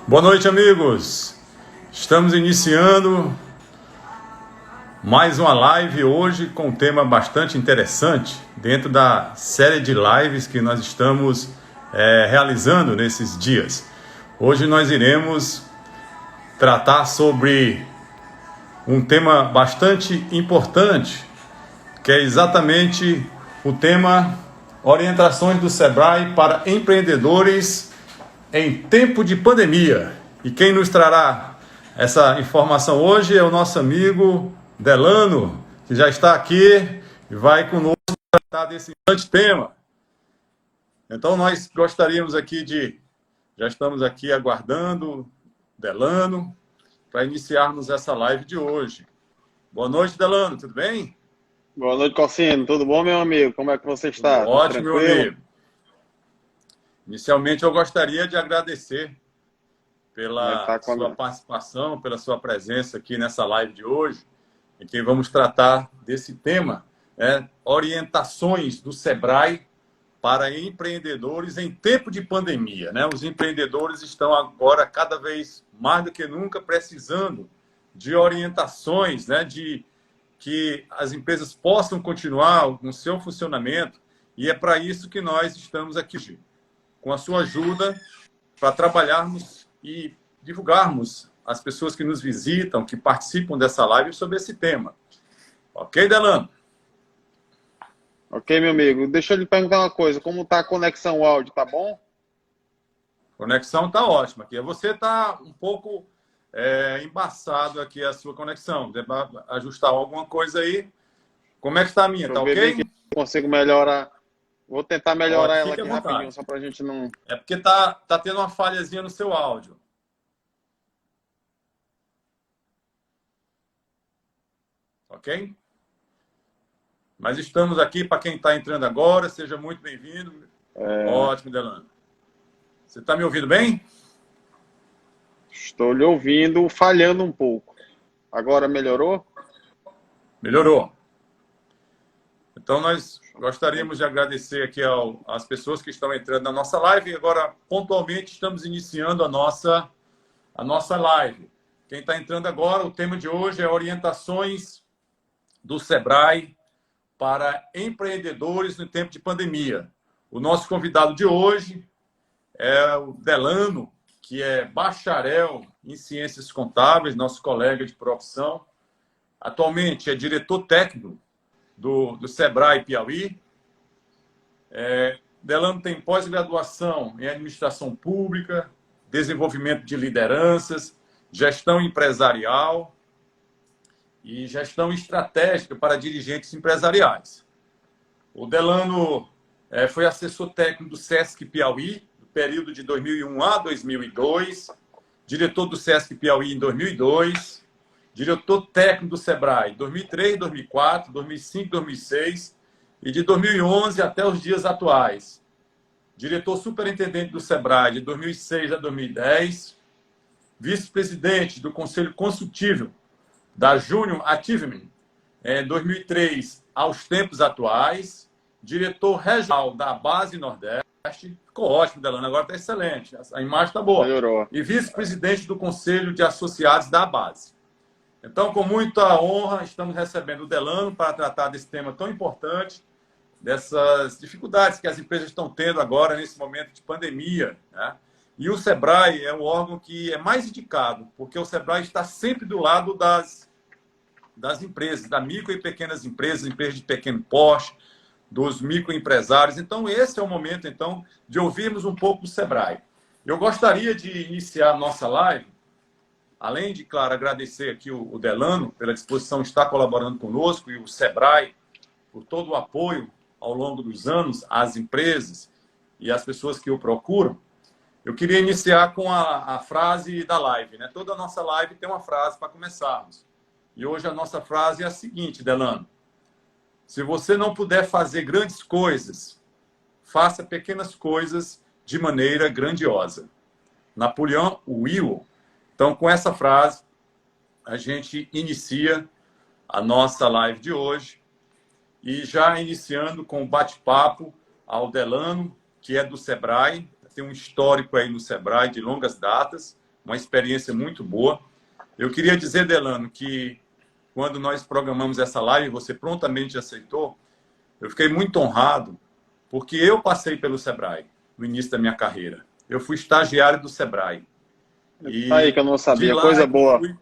Boa noite, amigos. Estamos iniciando mais uma live hoje com um tema bastante interessante dentro da série de lives que nós estamos realizando nesses dias. Hoje nós iremos tratar sobre um tema bastante importante, que é exatamente o tema Orientações do Sebrae para empreendedores em tempo de pandemia. E quem nos trará essa informação hoje é o nosso amigo Delano, que já está aqui e vai conosco tratar desse importante tema. Então nós gostaríamos já estamos aqui aguardando Delano para iniciarmos essa live de hoje. Boa noite, Delano, tudo bem? Boa noite, Cossino. Tudo bom, meu amigo? Como é que você está? Tudo Tudo ótimo, meu tranquilo? amigo. Inicialmente, eu gostaria de agradecer pela sua participação, pela sua presença aqui nessa live de hoje, em que vamos tratar desse tema, orientações do Sebrae para empreendedores em tempo de pandemia. Os empreendedores estão agora, cada vez mais do que nunca, precisando de orientações, de que as empresas possam continuar no seu funcionamento, e é para isso que nós estamos aqui, com a sua ajuda, para trabalharmos e divulgarmos as pessoas que nos visitam, que participam dessa live sobre esse tema. Ok, Delano? Ok, meu amigo. Deixa eu lhe perguntar uma coisa. Como está a conexão áudio? Tá bom? Conexão está ótima aqui. Você está um pouco embaçado aqui a sua conexão. Deve ajustar alguma coisa aí. Como é que está a minha? Está ok? Que eu consigo melhorar. Vou tentar melhorar ela aqui rapidinho, rapidinho, só para a gente não... É porque tá tendo uma falhazinha no seu áudio. Ok? Mas estamos aqui para quem está entrando agora. Seja muito bem-vindo. Ótimo, Delano. Você está me ouvindo bem? Estou lhe ouvindo, falhando um pouco. Agora melhorou? Melhorou. Então, nós gostaríamos de agradecer aqui às pessoas que estão entrando na nossa live. E agora, pontualmente, estamos iniciando a nossa live. Quem está entrando agora, o tema de hoje é orientações do Sebrae para empreendedores no tempo de pandemia. O nosso convidado de hoje é o Delano, que é bacharel em Ciências Contábeis, nosso colega de profissão. Atualmente é diretor técnico do Sebrae Piauí. Delano tem pós-graduação em Administração Pública, Desenvolvimento de Lideranças, Gestão Empresarial e Gestão Estratégica para Dirigentes Empresariais. O Delano foi assessor técnico do SESC Piauí, no período de 2001 a 2002, diretor do SESC Piauí em 2002, diretor técnico do Sebrae em 2003, 2004, 2005, 2006 e de 2011 até os dias atuais. Diretor superintendente do Sebrae de 2006 a 2010, vice-presidente do Conselho Consultivo da Junior Achievement em 2003 aos tempos atuais, diretor regional da Base Nordeste. Ficou ótimo, Delano, agora está excelente, a imagem está boa. Melhorou. E vice-presidente do Conselho de Associados da Base. Então, com muita honra, estamos recebendo o Delano para tratar desse tema tão importante, dessas dificuldades que as empresas estão tendo agora, nesse momento de pandemia. E o Sebrae é o órgão que é mais indicado, porque o Sebrae está sempre do lado das empresas, das micro e pequenas empresas de pequeno porte, dos microempresários. Então, esse é o momento, então, de ouvirmos um pouco do Sebrae. Eu gostaria de iniciar a nossa live, além de, claro, agradecer aqui o Delano pela disposição de estar colaborando conosco e o Sebrae por todo o apoio ao longo dos anos às empresas e às pessoas que o procuram. Eu queria iniciar com a frase da live. Toda a nossa live tem uma frase para começarmos. E hoje a nossa frase é a seguinte, Delano. Se você não puder fazer grandes coisas, faça pequenas coisas de maneira grandiosa. Napoleão Hill. Então, com essa frase, a gente inicia a nossa live de hoje. E já iniciando com o bate-papo ao Delano, que é do Sebrae, tem um histórico aí no Sebrae de longas datas, uma experiência muito boa. Eu queria dizer, Delano, que quando nós programamos essa live, você prontamente aceitou, eu fiquei muito honrado, porque eu passei pelo Sebrae no início da minha carreira. Eu fui estagiário do Sebrae. Tá aí que eu não De sabia, lá coisa eu boa. fui.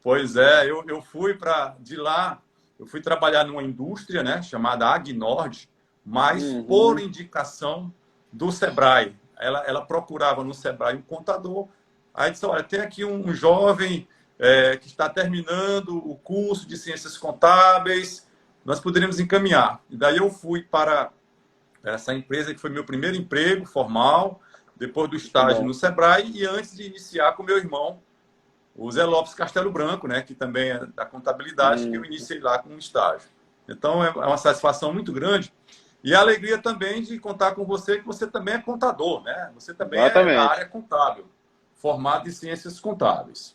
Pois é, eu fui para de lá, eu fui trabalhar numa indústria, né, chamada Agnord, mas por Uhum. indicação do Sebrae. Ela procurava no Sebrae um contador. Aí disse: olha, tem aqui um jovem que está terminando o curso de ciências contábeis, nós poderíamos encaminhar. E daí eu fui para essa empresa, que foi meu primeiro emprego formal, depois do Muito estágio bom. no Sebrae, e antes de iniciar com meu irmão, o Zé Lopes Castelo Branco, né, que também é da contabilidade, que eu Hum, iniciei lá com um estágio. Então, é uma satisfação muito grande. E a alegria também de contar com você, que você também é contador, né? Você também é da exatamente. área contábil, formado em ciências contábeis.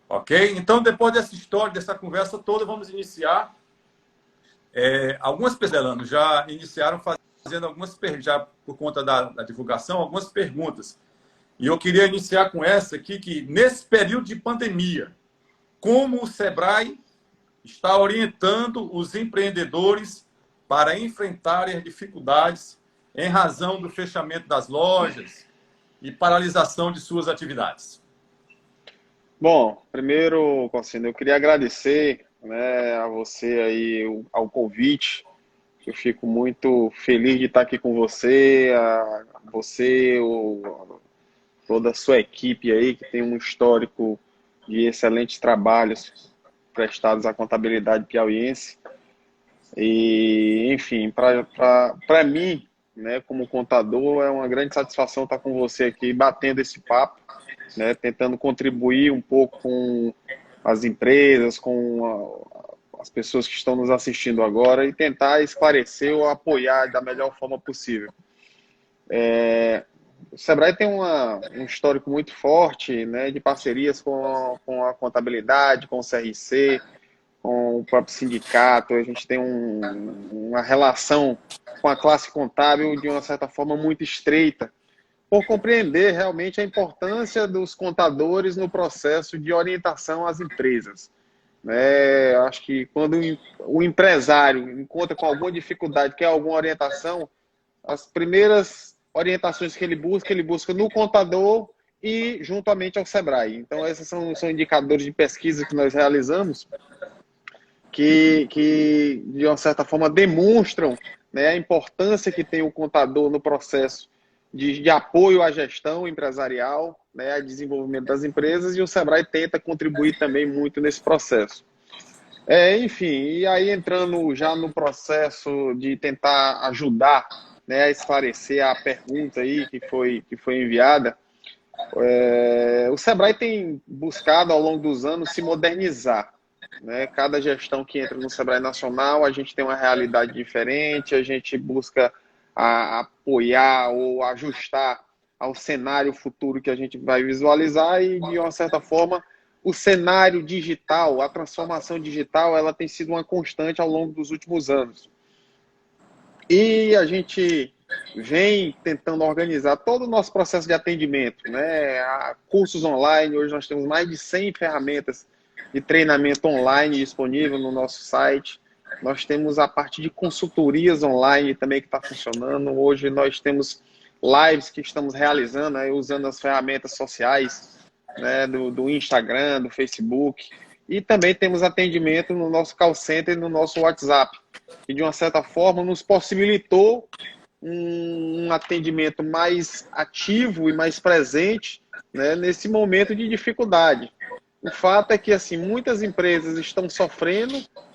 Ok? Então, depois dessa história, dessa conversa toda, vamos iniciar. Algumas pessoas já iniciaram fazendo algumas perguntas, já por conta da divulgação, algumas perguntas. E eu queria iniciar com essa aqui, que nesse período de pandemia, como o Sebrae está orientando os empreendedores para enfrentarem as dificuldades em razão do fechamento das lojas e paralisação de suas atividades. Bom, primeiro, Constantino, eu queria agradecer, né, a você aí, ao convite. Eu fico muito feliz de estar aqui com você, você, toda a sua equipe aí, que tem um histórico de excelentes trabalhos prestados à contabilidade piauiense. E, enfim, para mim, né, como contador, é uma grande satisfação estar com você aqui, batendo esse papo, né, tentando contribuir um pouco com as empresas, as pessoas que estão nos assistindo agora e tentar esclarecer ou apoiar da melhor forma possível. O Sebrae tem um histórico muito forte, né, de parcerias com a contabilidade, com o CRC, com o próprio sindicato. A gente tem uma relação com a classe contábil de uma certa forma muito estreita, por compreender realmente a importância dos contadores no processo de orientação às empresas. Acho que quando o empresário encontra com alguma dificuldade, quer alguma orientação, as primeiras orientações que ele busca no contador e juntamente ao Sebrae. Então, esses são indicadores de pesquisa que nós realizamos que de uma certa forma, demonstram, né, a importância que tem o contador no processo de apoio à gestão empresarial, né, a desenvolvimento das empresas, e o Sebrae tenta contribuir também muito nesse processo. Enfim, e aí entrando já no processo de tentar ajudar, né, a esclarecer a pergunta aí que foi enviada, o Sebrae tem buscado ao longo dos anos se modernizar, né? Cada gestão que entra no Sebrae Nacional, a gente tem uma realidade diferente, a gente busca apoiar ou ajustar ao cenário futuro que a gente vai visualizar e, de uma certa forma, o cenário digital, a transformação digital, ela tem sido uma constante ao longo dos últimos anos. E a gente vem tentando organizar todo o nosso processo de atendimento, né? Cursos online, hoje nós temos mais de 100 ferramentas de treinamento online disponível no nosso site. Nós temos a parte de consultorias online também que está funcionando. Hoje nós temos lives que estamos realizando, né, usando as ferramentas sociais, né, do Instagram, do Facebook. E também temos atendimento no nosso call center e no nosso WhatsApp, que de uma certa forma nos possibilitou um atendimento mais ativo e mais presente, né, nesse momento de dificuldade. O fato é que assim, muitas empresas estão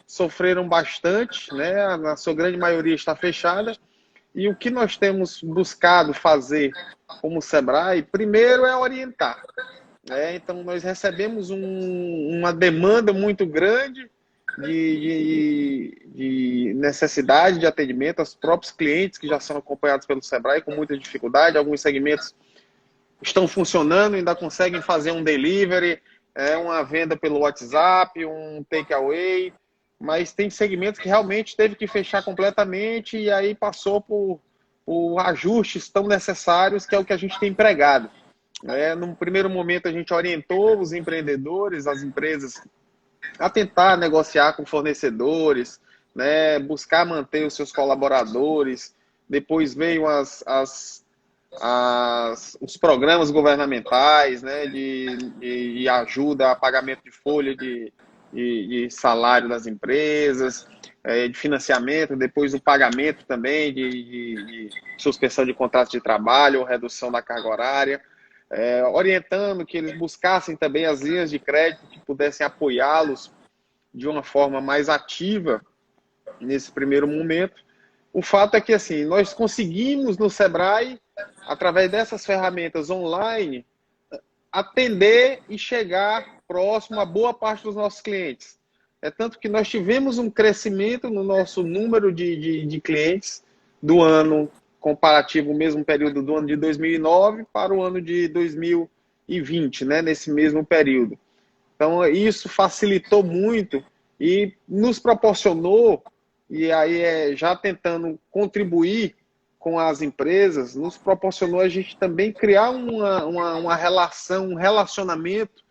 sofreram bastante, né, na sua grande maioria está fechada, e o que nós temos buscado fazer como Sebrae, primeiro é orientar. Então, nós recebemos uma demanda muito grande de necessidade de atendimento aos próprios clientes que já são acompanhados pelo Sebrae com muita dificuldade. Alguns segmentos estão funcionando, ainda conseguem fazer um delivery, uma venda pelo WhatsApp, um takeaway, mas tem segmentos que realmente teve que fechar completamente e aí passou por ajustes tão necessários, que é o que a gente tem empregado. Num primeiro momento, a gente orientou os empreendedores, as empresas, a tentar negociar com fornecedores, né, buscar manter os seus colaboradores. Depois veio os programas governamentais, né, de ajuda a pagamento de folha de salário das empresas, de financiamento, depois o pagamento também de suspensão de contratos de trabalho ou redução da carga horária, orientando que eles buscassem também as linhas de crédito que pudessem apoiá-los de uma forma mais ativa nesse primeiro momento. O fato é que assim, nós conseguimos no Sebrae, através dessas ferramentas online, atender e chegar próximo a boa parte dos nossos clientes. É tanto que nós tivemos um crescimento no nosso número de clientes do ano comparativo, o mesmo período do ano de 2009 para o ano de 2020, né, nesse mesmo período. Então, isso facilitou muito e nos proporcionou, e aí já tentando contribuir com as empresas, nos proporcionou a gente também criar uma relação, um relacionamento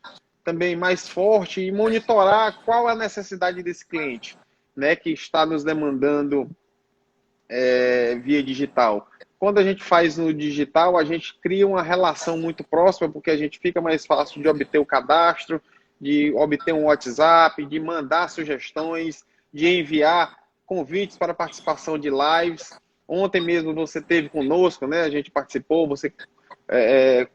também mais forte e monitorar qual a necessidade desse cliente, né, que está nos demandando via digital. Quando a gente faz no digital, a gente cria uma relação muito próxima, porque a gente fica mais fácil de obter o cadastro, de obter um WhatsApp, de mandar sugestões, de enviar convites para participação de lives. Ontem mesmo você esteve conosco, né? A gente participou, você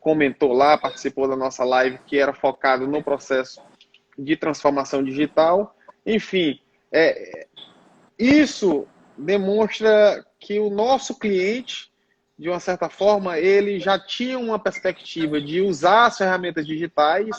comentou lá, participou da nossa live que era focado no processo de transformação digital. Enfim, isso demonstra que o nosso cliente, de uma certa forma, ele já tinha uma perspectiva de usar as ferramentas digitais,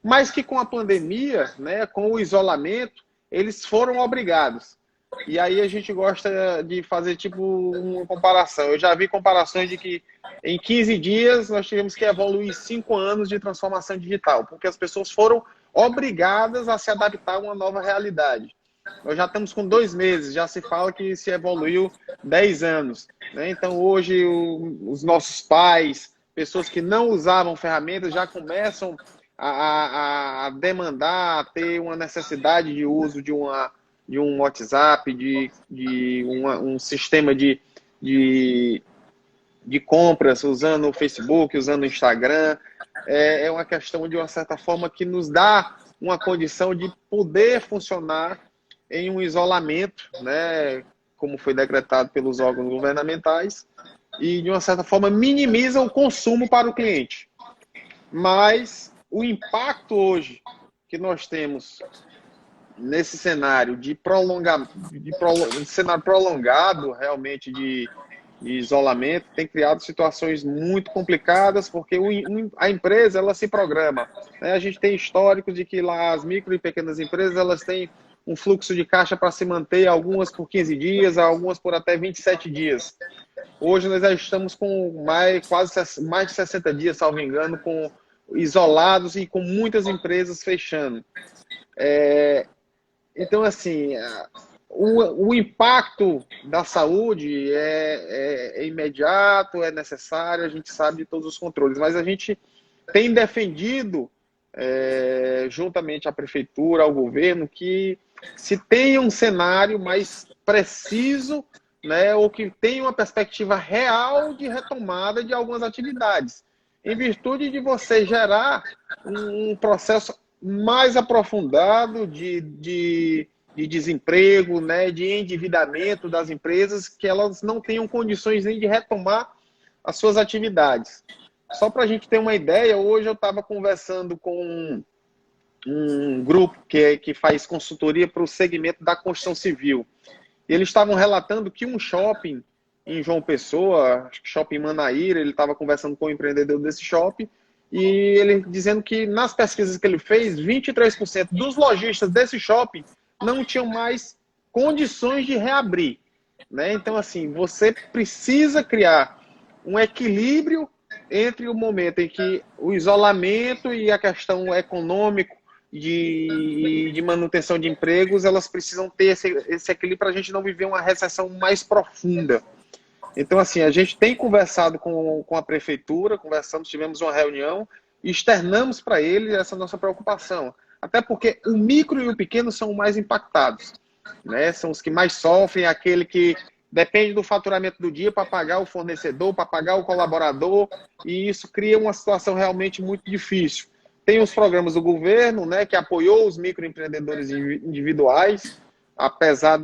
mas que com a pandemia, né, com o isolamento, eles foram obrigados. E aí a gente gosta de fazer tipo uma comparação. Eu já vi comparações de que em 15 dias nós tivemos que evoluir 5 anos de transformação digital, porque as pessoas foram obrigadas a se adaptar a uma nova realidade. Nós já estamos com 2 meses, já se fala que se evoluiu 10 anos. Né? Então hoje os nossos pais, pessoas que não usavam ferramentas, já começam a demandar, a ter uma necessidade de uso de um WhatsApp, de um sistema de compras, usando o Facebook, usando o Instagram. É uma questão, de uma certa forma, que nos dá uma condição de poder funcionar em um isolamento, né, como foi decretado pelos órgãos governamentais, e, de uma certa forma, minimiza o consumo para o cliente. Mas o impacto hoje que nós temos nesse cenário cenário prolongado realmente de isolamento, tem criado situações muito complicadas, porque a empresa ela se programa. Né? A gente tem históricos de que lá as micro e pequenas empresas elas têm um fluxo de caixa para se manter, algumas por 15 dias, algumas por até 27 dias. Hoje nós já estamos com quase mais de 60 dias, salvo engano, isolados e com muitas empresas fechando. Então, assim, o impacto da saúde é imediato, é necessário, a gente sabe de todos os controles, mas a gente tem defendido, juntamente à prefeitura, ao governo, que se tenha um cenário mais preciso, né, ou que tenha uma perspectiva real de retomada de algumas atividades, em virtude de você gerar um processo mais aprofundado de desemprego, né, de endividamento das empresas, que elas não tenham condições nem de retomar as suas atividades. Só para a gente ter uma ideia, hoje eu estava conversando com um grupo que faz consultoria para o segmento da construção civil. E eles estavam relatando que um shopping em João Pessoa, Shopping Manaíra, ele estava conversando com o empreendedor desse shopping, e ele dizendo que nas pesquisas que ele fez, 23% dos lojistas desse shopping não tinham mais condições de reabrir. Né? Então, assim, você precisa criar um equilíbrio entre o momento em que o isolamento e a questão econômica de manutenção de empregos, elas precisam ter esse equilíbrio para a gente não viver uma recessão mais profunda. Então, assim, a gente tem conversado com a prefeitura, conversamos, tivemos uma reunião e externamos para eles essa nossa preocupação. Até porque o micro e o pequeno são os mais impactados, né? São os que mais sofrem, aquele que depende do faturamento do dia para pagar o fornecedor, para pagar o colaborador, e isso cria uma situação realmente muito difícil. Tem os programas do governo, né, que apoiou os microempreendedores individuais, apesar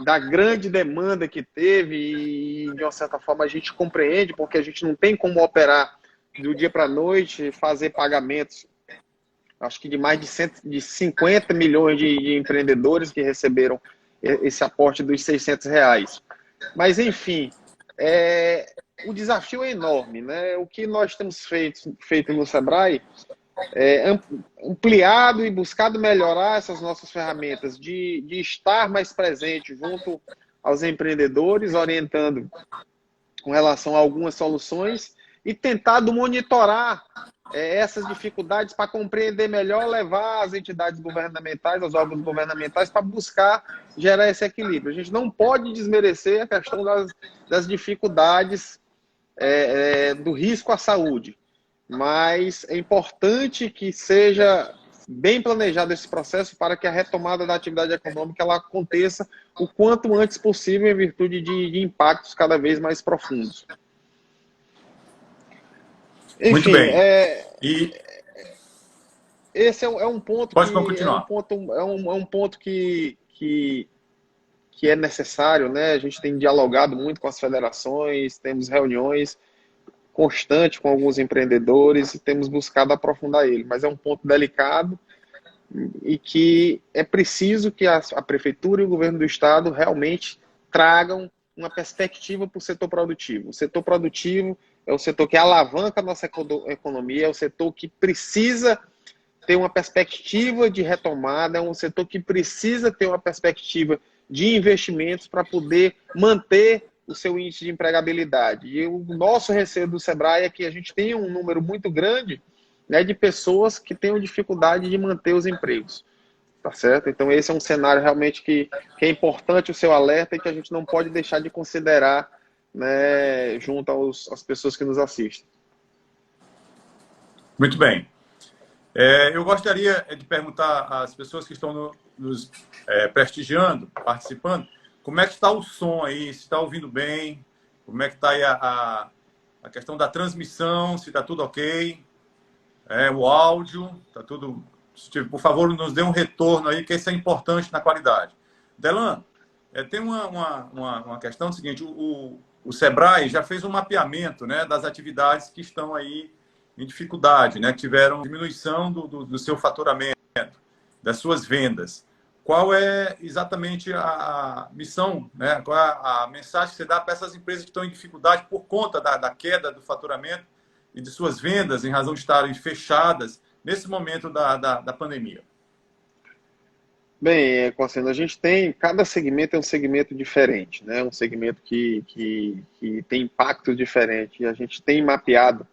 da grande demanda que teve, e de uma certa forma a gente compreende, porque a gente não tem como operar do dia para a noite, fazer pagamentos, acho que de mais de 50 milhões de empreendedores que receberam esse aporte dos R$ 600. Mas, enfim, o desafio é enorme, né? O que nós temos feito no Sebrae é ampliado e buscado melhorar essas nossas ferramentas de estar mais presente junto aos empreendedores, orientando com relação a algumas soluções e tentado monitorar essas dificuldades para compreender melhor, levar as entidades governamentais, os órgãos governamentais, para buscar gerar esse equilíbrio. A gente não pode desmerecer a questão das dificuldades do risco à saúde, mas é importante que seja bem planejado esse processo para que a retomada da atividade econômica ela aconteça o quanto antes possível em virtude de impactos cada vez mais profundos. Enfim, muito bem. E esse é um ponto pode que continuar. um ponto que é necessário, né? A gente tem dialogado muito com as federações, temos reuniões constantes com alguns empreendedores e temos buscado aprofundar ele, mas é um ponto delicado e que é preciso que a prefeitura e o governo do estado realmente tragam uma perspectiva para o setor produtivo. O setor produtivo é o setor que alavanca a nossa economia, é o setor que precisa ter uma perspectiva de retomada, é um setor que precisa ter uma perspectiva de investimentos para poder manter o seu índice de empregabilidade. E o nosso receio do Sebrae é que a gente tenha um número muito grande, né, de pessoas que tenham dificuldade de manter os empregos. Tá certo? Então esse é um cenário realmente que é importante o seu alerta e que a gente não pode deixar de considerar, né, junto às pessoas que nos assistem. Muito bem. Eu gostaria de perguntar às pessoas que estão nos prestigiando, participando, como é que está o som aí? Se está ouvindo bem? Como é que está aí a questão da transmissão? Se está tudo ok? O áudio, está tudo... Por favor, nos dê um retorno aí, que isso é importante na qualidade. Delano, tem uma questão seguinte, o Sebrae já fez um mapeamento, né, das atividades que estão aí em dificuldade, né, que tiveram diminuição do seu faturamento, das suas vendas. Qual é exatamente a missão, né? Qual é a mensagem que você dá para essas empresas que estão em dificuldade por conta da queda do faturamento e de suas vendas em razão de estarem fechadas nesse momento da pandemia? Bem, Cosseno, a gente tem, cada segmento é um segmento diferente, né? Um segmento que tem impactos diferentes. E a gente tem mapeado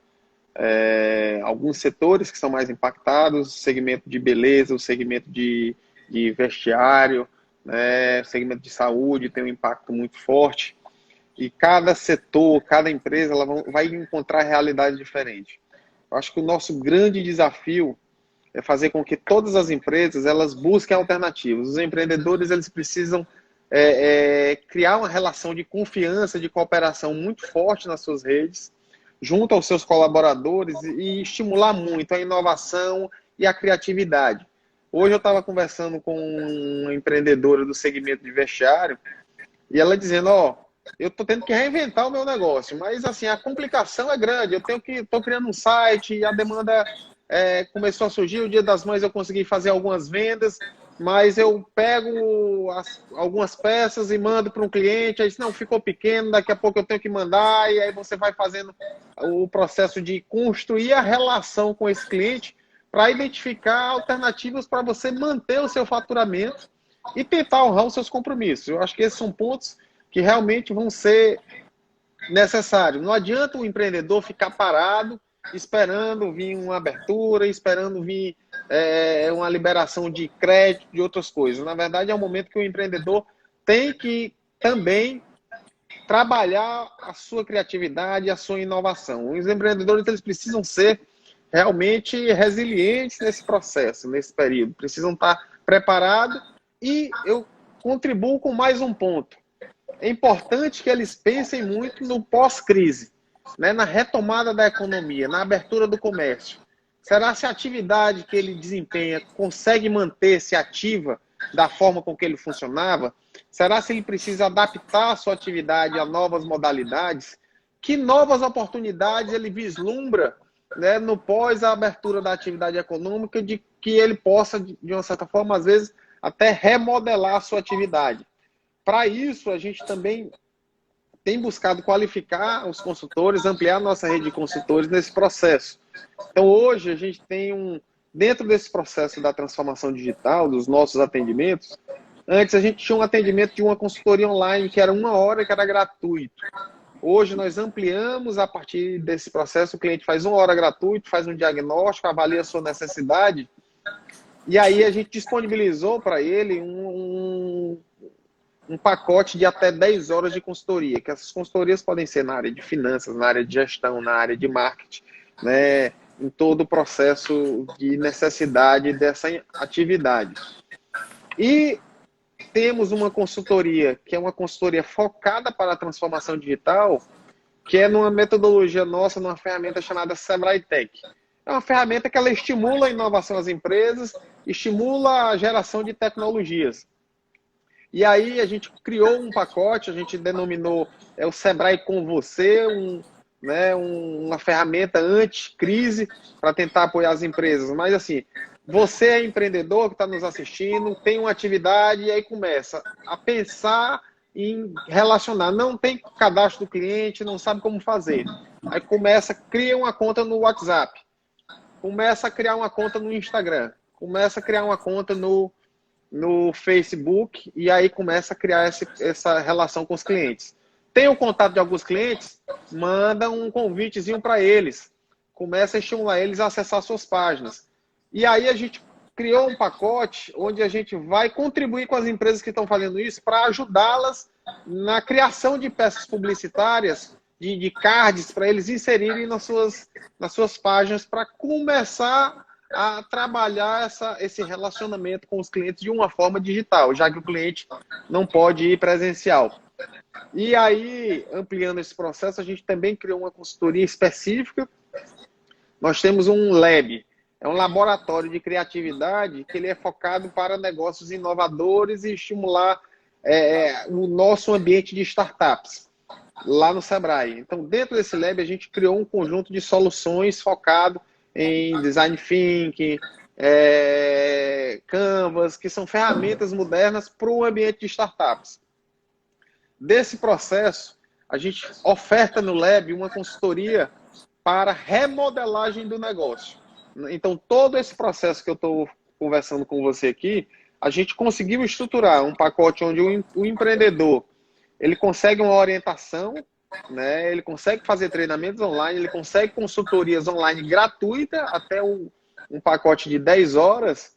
alguns setores que são mais impactados, o segmento de beleza, o segmento de vestiário, né? O segmento de saúde tem um impacto muito forte. E cada setor, cada empresa, ela vai encontrar realidade diferente. Eu acho que o nosso grande desafio é fazer com que todas as empresas elas busquem alternativas. Os empreendedores eles precisam criar uma relação de confiança, de cooperação muito forte nas suas redes, junto aos seus colaboradores e estimular muito a inovação e a criatividade. Hoje eu estava conversando com uma empreendedora do segmento de vestiário e ela dizendo, eu estou tendo que reinventar o meu negócio, mas assim, a complicação é grande, estou criando um site e a demanda começou a surgir, o Dia das Mães eu consegui fazer algumas vendas, mas eu pego algumas peças e mando para um cliente, aí não, ficou pequeno, daqui a pouco eu tenho que mandar, e aí você vai fazendo o processo de construir a relação com esse cliente para identificar alternativas para você manter o seu faturamento e tentar honrar os seus compromissos. Eu acho que esses são pontos que realmente vão ser necessários. Não adianta o empreendedor ficar parado esperando vir uma abertura, esperando vir uma liberação de crédito, de outras coisas. Na verdade, é um momento que o empreendedor tem que também trabalhar a sua criatividade, a sua inovação. Os empreendedores eles precisam ser realmente resilientes nesse processo, nesse período. Precisam estar preparados e eu contribuo com mais um ponto. É importante que eles pensem muito no pós-crise, né? Na retomada da economia, na abertura do comércio. Será se a atividade que ele desempenha consegue manter-se ativa da forma com que ele funcionava? Será se ele precisa adaptar a sua atividade a novas modalidades? Que novas oportunidades ele vislumbra, né, no pós-abertura da atividade econômica, de que ele possa, de uma certa forma, às vezes, até remodelar a sua atividade? Para isso, a gente também tem buscado qualificar os consultores, ampliar a nossa rede de consultores nesse processo. Então, hoje, a gente tem dentro desse processo da transformação digital, dos nossos atendimentos, antes a gente tinha um atendimento de uma consultoria online, que era 1 hora, que era gratuito. Hoje, nós ampliamos a partir desse processo, o cliente faz 1 hora gratuito, faz um diagnóstico, avalia a sua necessidade, e aí a gente disponibilizou para ele um pacote de até 10 horas de consultoria, que essas consultorias podem ser na área de finanças, na área de gestão, na área de marketing, né, em todo o processo de necessidade dessa atividade. E temos uma consultoria, que é uma consultoria focada para a transformação digital, que é numa metodologia nossa, numa ferramenta chamada Sebrae Tech. É uma ferramenta que ela estimula a inovação às empresas, estimula a geração de tecnologias. E aí a gente criou um pacote, a gente denominou o Sebrae com você, uma ferramenta anti-crise para tentar apoiar as empresas. Mas assim, você é empreendedor que está nos assistindo, tem uma atividade e aí começa a pensar em relacionar. Não tem cadastro do cliente, não sabe como fazer. Aí cria uma conta no WhatsApp, começa a criar uma conta no Instagram, começa a criar uma conta no Facebook e aí começa a criar essa relação com os clientes. Tem o contato de alguns clientes, manda um convitezinho para eles, começa a estimular eles a acessar suas páginas. E aí a gente criou um pacote onde a gente vai contribuir com as empresas que estão fazendo isso para ajudá-las na criação de peças publicitárias, de cards, para eles inserirem nas suas páginas, para começar a trabalhar esse relacionamento com os clientes de uma forma digital, já que o cliente não pode ir presencial. E aí, ampliando esse processo, a gente também criou uma consultoria específica. Nós temos um lab, é um laboratório de criatividade que ele é focado para negócios inovadores e estimular o nosso ambiente de startups lá no Sebrae. Então, dentro desse lab, a gente criou um conjunto de soluções focado em design thinking, Canvas, que são ferramentas modernas para o ambiente de startups. Desse processo, a gente oferta no Lab uma consultoria para remodelagem do negócio. Então, todo esse processo que eu estou conversando com você aqui, a gente conseguiu estruturar um pacote onde o empreendedor ele consegue uma orientação, né? Ele consegue fazer treinamentos online, ele consegue consultorias online gratuitas, até um pacote de 10 horas,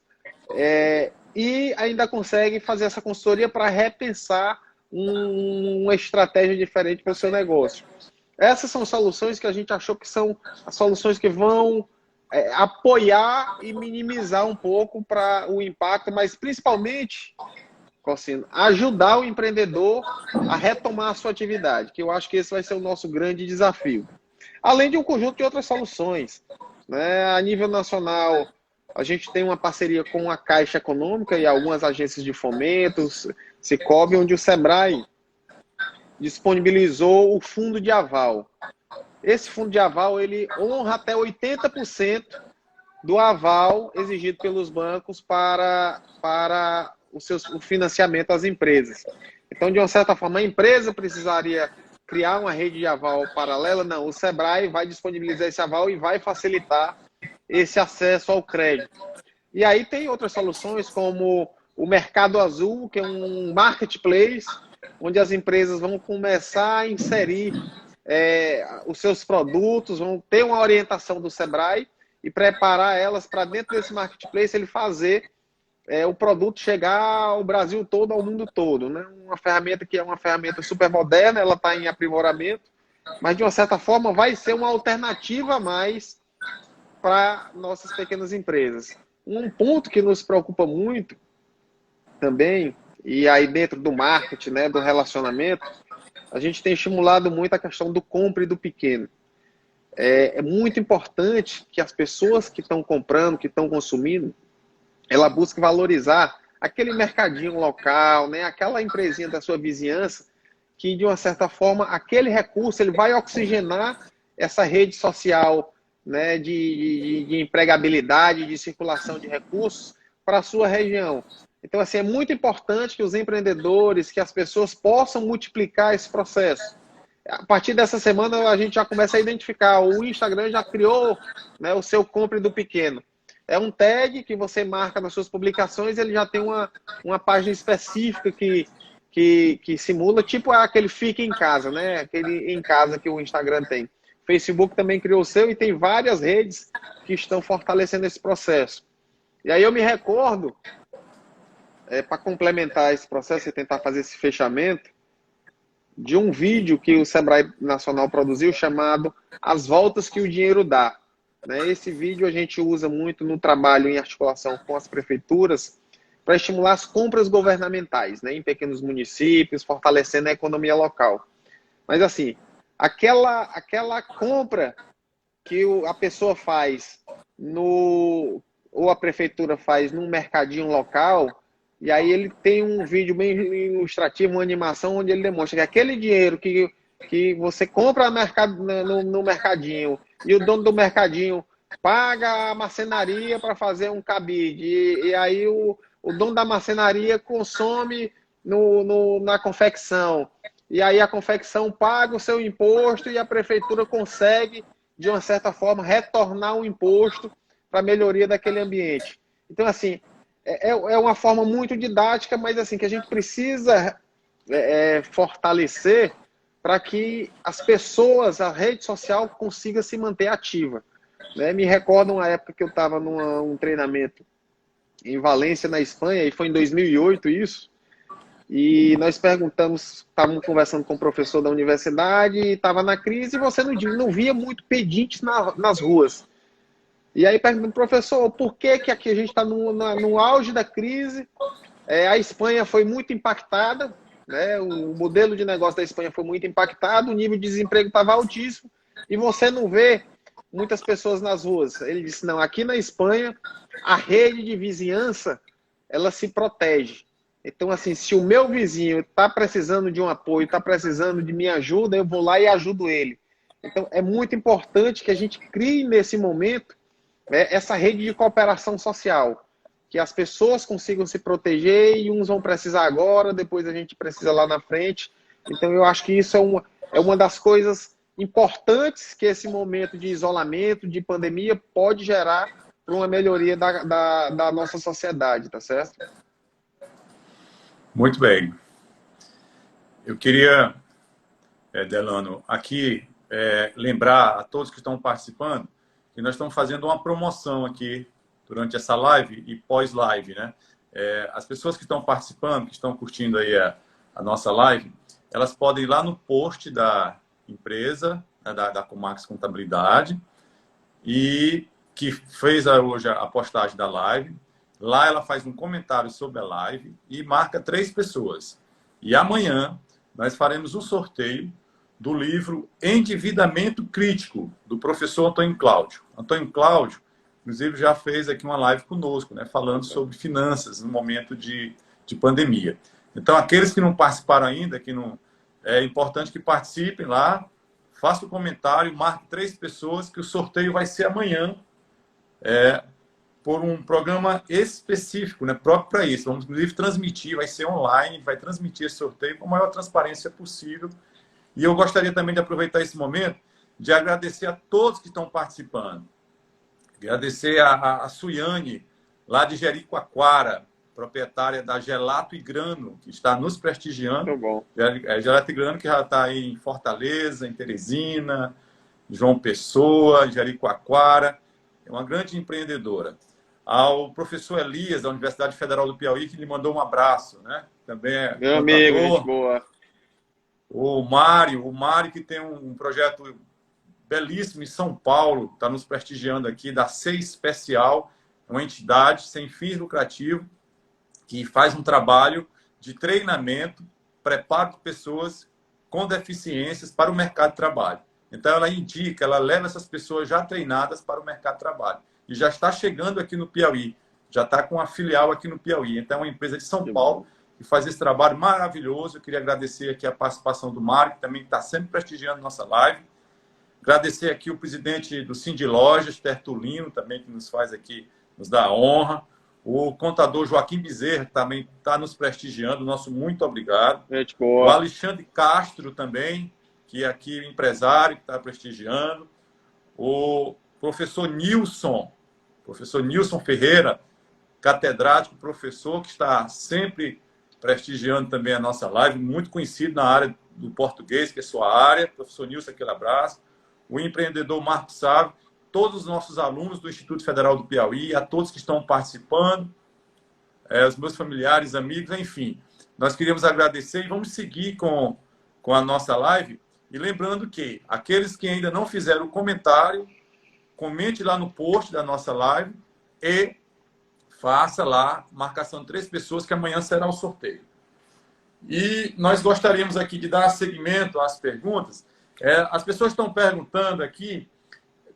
e ainda consegue fazer essa consultoria para repensar uma estratégia diferente para o seu negócio. Essas são soluções que a gente achou que são as soluções que vão apoiar e minimizar um pouco para o impacto, mas principalmente, Cossino, ajudar o empreendedor a retomar a sua atividade, que eu acho que esse vai ser o nosso grande desafio. Além de um conjunto de outras soluções, né? A nível nacional, a gente tem uma parceria com a Caixa Econômica e algumas agências de fomento, Sicoob, onde o Sebrae disponibilizou o fundo de aval. Esse fundo de aval, ele honra até 80% do aval exigido pelos bancos para o financiamento às empresas. Então, de uma certa forma, a empresa precisaria criar uma rede de aval paralela. Não, o Sebrae vai disponibilizar esse aval e vai facilitar esse acesso ao crédito. E aí tem outras soluções, como o Mercado Azul, que é um marketplace, onde as empresas vão começar a inserir os seus produtos, vão ter uma orientação do Sebrae e preparar elas para dentro desse marketplace ele fazer o produto chegar ao Brasil todo, ao mundo todo, né? Uma ferramenta que é uma ferramenta super moderna, ela está em aprimoramento, mas de uma certa forma vai ser uma alternativa a mais para nossas pequenas empresas. Um ponto que nos preocupa muito também, e aí dentro do marketing, né, do relacionamento, a gente tem estimulado muito a questão do compra e do pequeno. É muito importante que as pessoas que estão comprando, que estão consumindo, ela busque valorizar aquele mercadinho local, né, aquela empresinha da sua vizinhança, que de uma certa forma aquele recurso ele vai oxigenar essa rede social, né, de empregabilidade, de circulação de recursos para a sua região. Então, assim, é muito importante que os empreendedores, que as pessoas possam multiplicar esse processo. A partir dessa semana, a gente já começa a identificar. O Instagram já criou, né, o seu compre do pequeno. É um tag que você marca nas suas publicações, ele já tem uma página específica que simula, tipo aquele fica em casa, né? Aquele em casa que o Instagram tem. O Facebook também criou o seu e tem várias redes que estão fortalecendo esse processo. E aí eu me recordo, para complementar esse processo e tentar fazer esse fechamento, de um vídeo que o Sebrae Nacional produziu chamado As Voltas que o Dinheiro Dá. Esse vídeo a gente usa muito no trabalho em articulação com as prefeituras para estimular as compras governamentais, né, em pequenos municípios, fortalecendo a economia local. Mas assim, aquela compra que a pessoa faz ou a prefeitura faz num mercadinho local, e aí ele tem um vídeo bem ilustrativo, uma animação, onde ele demonstra que aquele dinheiro que você compra no mercadinho e o dono do mercadinho paga a marcenaria para fazer um cabide, e aí o dono da marcenaria consome na confecção, e aí a confecção paga o seu imposto e a prefeitura consegue, de uma certa forma, retornar o imposto para a melhoria daquele ambiente. Então, assim, é uma forma muito didática, mas assim que a gente precisa fortalecer para que as pessoas, a rede social consiga se manter ativa. Me recordo uma época que eu estava num treinamento em Valência, na Espanha, e foi em 2008 isso, e nós estávamos conversando com o professor da universidade, estava na crise e você não via muito pedintes nas ruas. E aí pergunto, professor, por que aqui a gente está no auge da crise? A Espanha foi muito impactada, né? O modelo de negócio da Espanha foi muito impactado, o nível de desemprego estava altíssimo, e você não vê muitas pessoas nas ruas. Ele disse, não, aqui na Espanha, a rede de vizinhança, ela se protege. Então, assim, se o meu vizinho está precisando de um apoio, está precisando de minha ajuda, eu vou lá e ajudo ele. Então, é muito importante que a gente crie nesse momento essa rede de cooperação social, que as pessoas consigam se proteger e uns vão precisar agora, depois a gente precisa lá na frente. Então, eu acho que isso é uma das coisas importantes que esse momento de isolamento, de pandemia, pode gerar para uma melhoria da nossa sociedade, tá certo? Muito bem. Eu queria, Delano, aqui lembrar a todos que estão participando que nós estamos fazendo uma promoção aqui durante essa live e pós-live, né? As pessoas que estão participando, que estão curtindo aí a nossa live, elas podem ir lá no post da empresa, né, da Comax Contabilidade, e que fez hoje a postagem da live. Lá ela faz um comentário sobre a live e marca 3 pessoas. E amanhã nós faremos um sorteio do livro Endividamento Crítico, do professor Antônio Cláudio. Antônio Cláudio, inclusive, já fez aqui uma live conosco, né, falando sobre finanças no momento de pandemia. Então, aqueles que não participaram ainda, é importante que participem lá, faça o comentário, marque 3 pessoas, que o sorteio vai ser amanhã, por um programa específico, né, próprio para isso. Vamos, inclusive, transmitir, vai ser online, vai transmitir esse sorteio com a maior transparência possível. E eu gostaria também de aproveitar esse momento de agradecer a todos que estão participando. Agradecer a Suiane, lá de Jericoacoara, proprietária da Gelato e Grano, que está nos prestigiando. Muito bom. Gelato e Grano, que já está aí em Fortaleza, em Teresina, João Pessoa, Jericoacoara. É uma grande empreendedora. ao professor Elias, da Universidade Federal do Piauí, que lhe mandou um abraço, né? Também é Meu amigo, gente contador. boa. O Mário que tem um projeto belíssimo em São Paulo, está nos prestigiando aqui, da Ser Especial, uma entidade sem fins lucrativos, que faz um trabalho de treinamento, preparo de pessoas com deficiências para o mercado de trabalho. Então, ela indica, ela leva essas pessoas já treinadas para o mercado de trabalho. E já está chegando aqui no Piauí, já está com uma filial aqui no Piauí. Então, é uma empresa de São Paulo que faz esse trabalho maravilhoso. Eu queria agradecer aqui a participação do Mário, que também está sempre prestigiando nossa live. Agradecer aqui o presidente do Cindy Lojas, Tertulino, também, que nos faz aqui, nos dá a honra. O contador Joaquim Bezerra, que também está nos prestigiando, nosso muito obrigado. Gente O boa. Alexandre Castro também, que é aqui empresário, que está prestigiando. O professor Nilson Ferreira, catedrático, professor, que está sempre prestigiando também a nossa live, muito conhecido na área do português, que é sua área. Professor Nilson, aquele abraço. O empreendedor Marcos Sávio, todos os nossos alunos do Instituto Federal do Piauí, a todos que estão participando, os meus familiares, amigos, enfim. Nós queríamos agradecer e vamos seguir com a nossa live. E lembrando que aqueles que ainda não fizeram o comentário, comente lá no post da nossa live e faça lá marcação de 3 pessoas, que amanhã será o sorteio. E nós gostaríamos aqui de dar seguimento às perguntas. As pessoas estão perguntando aqui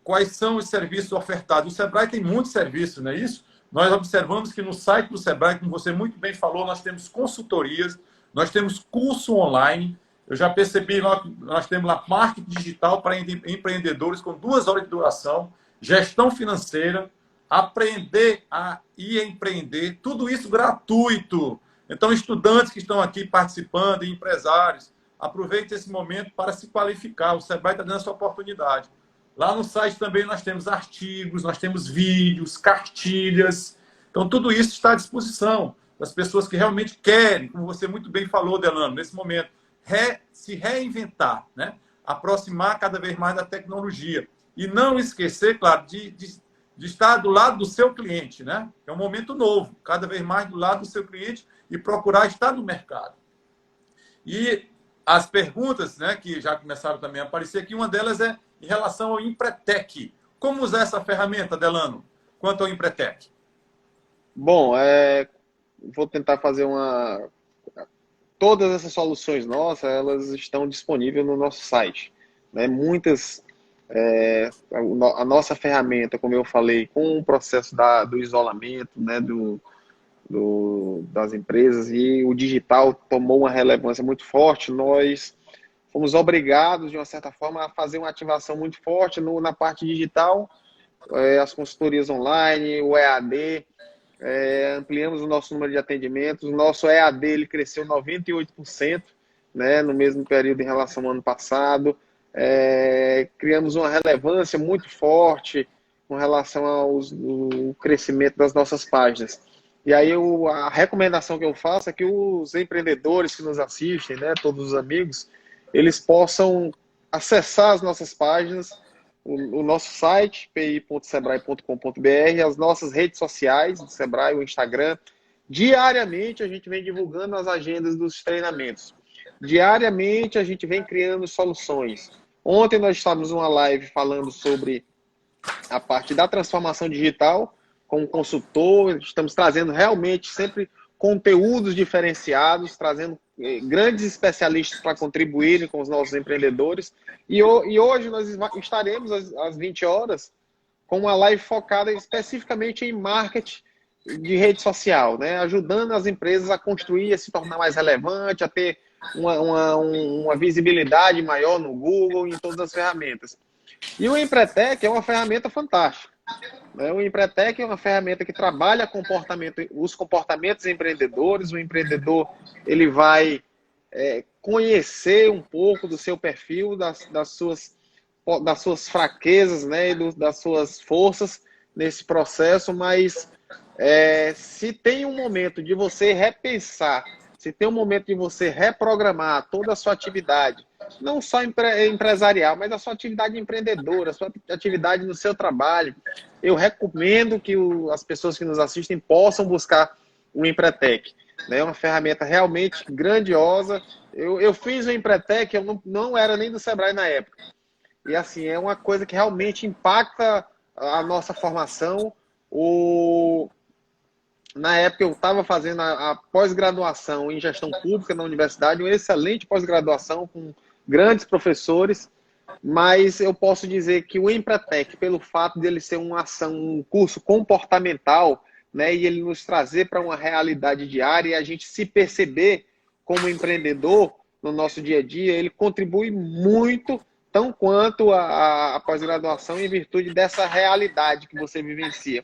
quais são os serviços ofertados. O Sebrae tem muitos serviços, não é isso? Nós observamos que no site do Sebrae, como você muito bem falou, nós temos consultorias, nós temos curso online. Eu já percebi, nós temos lá marketing digital para empreendedores com 2 horas de duração, gestão financeira, aprender a empreender, tudo isso gratuito. Então, estudantes que estão aqui participando, e empresários, aproveitem esse momento para se qualificar. O Sebrae está dando essa oportunidade. Lá no site também nós temos artigos, nós temos vídeos, cartilhas. Então, tudo isso está à disposição das pessoas que realmente querem, como você muito bem falou, Delano, nesse momento, se reinventar, né? Aproximar cada vez mais da tecnologia. E não esquecer, claro, de estar do lado do seu cliente, né? É um momento novo, cada vez mais do lado do seu cliente e procurar estar no mercado. E as perguntas, né, que já começaram também a aparecer aqui, uma delas é em relação ao Empretec. Como usar essa ferramenta, Delano, quanto ao Empretec? Bom, vou tentar fazer Todas essas soluções nossas, elas estão disponíveis no nosso site. Né? Muitas... a nossa ferramenta, como eu falei, com o processo do isolamento, né, das empresas, e o digital tomou uma relevância muito forte, nós fomos obrigados, de uma certa forma, a fazer uma ativação muito forte na parte digital, as consultorias online, o EAD, ampliamos o nosso número de atendimentos, o nosso EAD ele cresceu 98%, né, no mesmo período em relação ao ano passado. Criamos uma relevância muito forte com relação ao crescimento das nossas páginas. E aí a recomendação que eu faço é que os empreendedores que nos assistem, né, todos os amigos, eles possam acessar as nossas páginas, o nosso site, pi.sebrae.com.br, as nossas redes sociais do Sebrae, o Instagram. Diariamente a gente vem divulgando as agendas dos treinamentos. Diariamente a gente vem criando soluções. Ontem nós estávamos numa live falando sobre a parte da transformação digital com um consultor. Estamos trazendo realmente sempre conteúdos diferenciados, trazendo grandes especialistas para contribuírem com os nossos empreendedores. E hoje nós estaremos às 20 horas com uma live focada especificamente em marketing de rede social, né? Ajudando as empresas a construir, a se tornar mais relevante, a ter uma visibilidade maior no Google e em todas as ferramentas. E o Empretec é uma ferramenta fantástica. O Empretec é uma ferramenta que trabalha os comportamentos empreendedores. O empreendedor ele vai conhecer um pouco do seu perfil, das suas fraquezas, né, e das suas forças nesse processo, mas se tem um momento de você repensar, se tem um momento de você reprogramar toda a sua atividade, não só empresarial, mas a sua atividade empreendedora, a sua atividade no seu trabalho. Eu recomendo que as pessoas que nos assistem possam buscar o Empretec. É uma ferramenta realmente grandiosa. Eu fiz o Empretec, eu não era nem do Sebrae na época. E assim, é uma coisa que realmente impacta a nossa formação. Na época eu estava fazendo a pós-graduação em gestão pública na universidade, uma excelente pós-graduação com grandes professores, mas eu posso dizer que o Empretec, pelo fato dele ser um curso comportamental, né, e ele nos trazer para uma realidade diária e a gente se perceber como empreendedor no nosso dia a dia, ele contribui muito, tão quanto a pós-graduação, em virtude dessa realidade que você vivencia.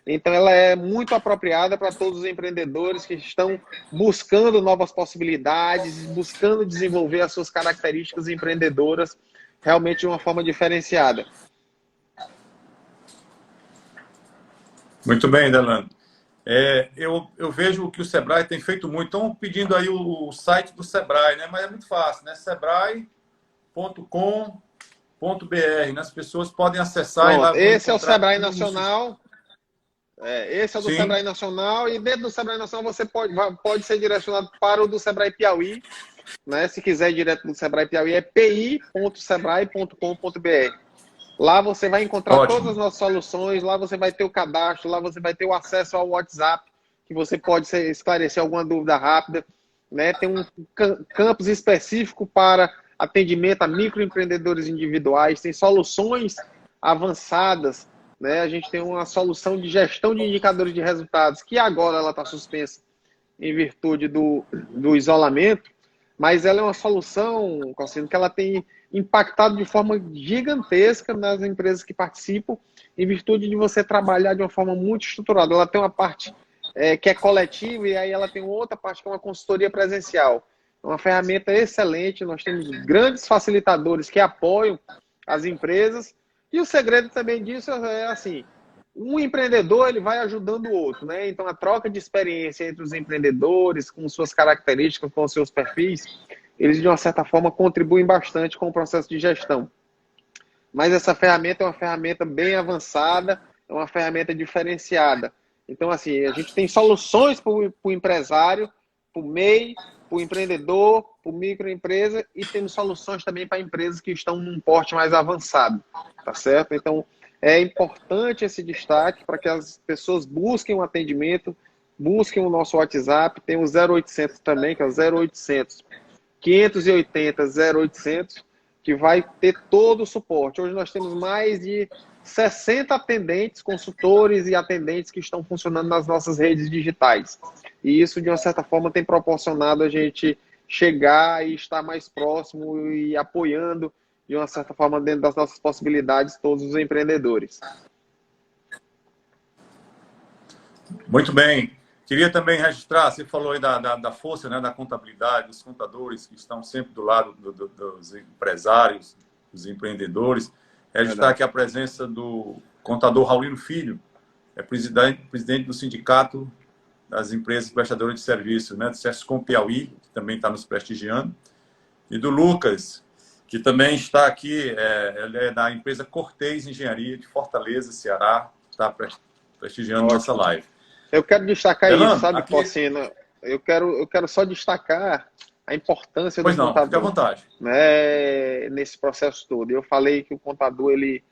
Então, ela é muito apropriada para todos os empreendedores que estão buscando novas possibilidades, buscando desenvolver as suas características empreendedoras realmente de uma forma diferenciada. Muito bem, Delano. Eu vejo que o Sebrae tem feito muito. Estão pedindo aí o site do Sebrae, né? Mas é muito fácil, né? Sebrae.com.br, né? As pessoas podem acessar. Pronto, e lá esse é o Sebrae tudo Nacional. Esse é o do Sim. Sebrae Nacional, e dentro do Sebrae Nacional você pode ser direcionado para o do Sebrae Piauí, né? Se quiser ir direto do Sebrae Piauí, é pi.sebrae.com.br. Lá você vai encontrar Ótimo. todas as nossas soluções, lá você vai ter o cadastro, lá você vai ter o acesso ao WhatsApp, que você pode esclarecer alguma dúvida rápida, né? Tem um campus específico para atendimento a microempreendedores individuais, tem soluções avançadas, né? A gente tem uma solução de gestão de indicadores de resultados, que agora ela está suspensa em virtude do isolamento, mas ela é uma solução, Cossino, que ela tem impactado de forma gigantesca nas empresas que participam, em virtude de você trabalhar de uma forma muito estruturada. Ela tem uma parte que é coletiva, e aí ela tem outra parte que é uma consultoria presencial. É uma ferramenta excelente, nós temos grandes facilitadores que apoiam as empresas, e o segredo também disso é assim, um empreendedor ele vai ajudando o outro, né? Então a troca de experiência entre os empreendedores, com suas características, com seus perfis, eles de uma certa forma contribuem bastante com o processo de gestão. Mas essa ferramenta é uma ferramenta bem avançada, é uma ferramenta diferenciada. Então assim, a gente tem soluções para o empresário, para o MEI, para o empreendedor, para o microempresa, e temos soluções também para empresas que estão num porte mais avançado, tá certo? Então é importante esse destaque para que as pessoas busquem um atendimento, busquem o nosso WhatsApp, tem o 0800 também, que é o 0800 580 0800, que vai ter todo o suporte. Hoje nós temos mais de 60 atendentes, consultores e atendentes que estão funcionando nas nossas redes digitais. E isso, de uma certa forma, tem proporcionado a gente chegar e estar mais próximo e apoiando, de uma certa forma, dentro das nossas possibilidades, todos os empreendedores. Muito bem. Queria também registrar, você falou aí da força, né, da contabilidade, dos contadores que estão sempre do lado dos empresários, dos empreendedores. Registrar aqui a presença do contador Raulino Filho, presidente do Sindicato das Empresas Prestadoras de Serviços, né, do Sescom Piauí, que também está nos prestigiando, e do Lucas, que também está aqui, ele é da empresa Cortez Engenharia, de Fortaleza, Ceará, está prestigiando nossa live. Eu quero destacar Delano, isso, sabe, aqui... Cossino? Eu quero só destacar a importância do contador. Fique à vontade. Né, nesse processo todo. Eu falei que o contador ele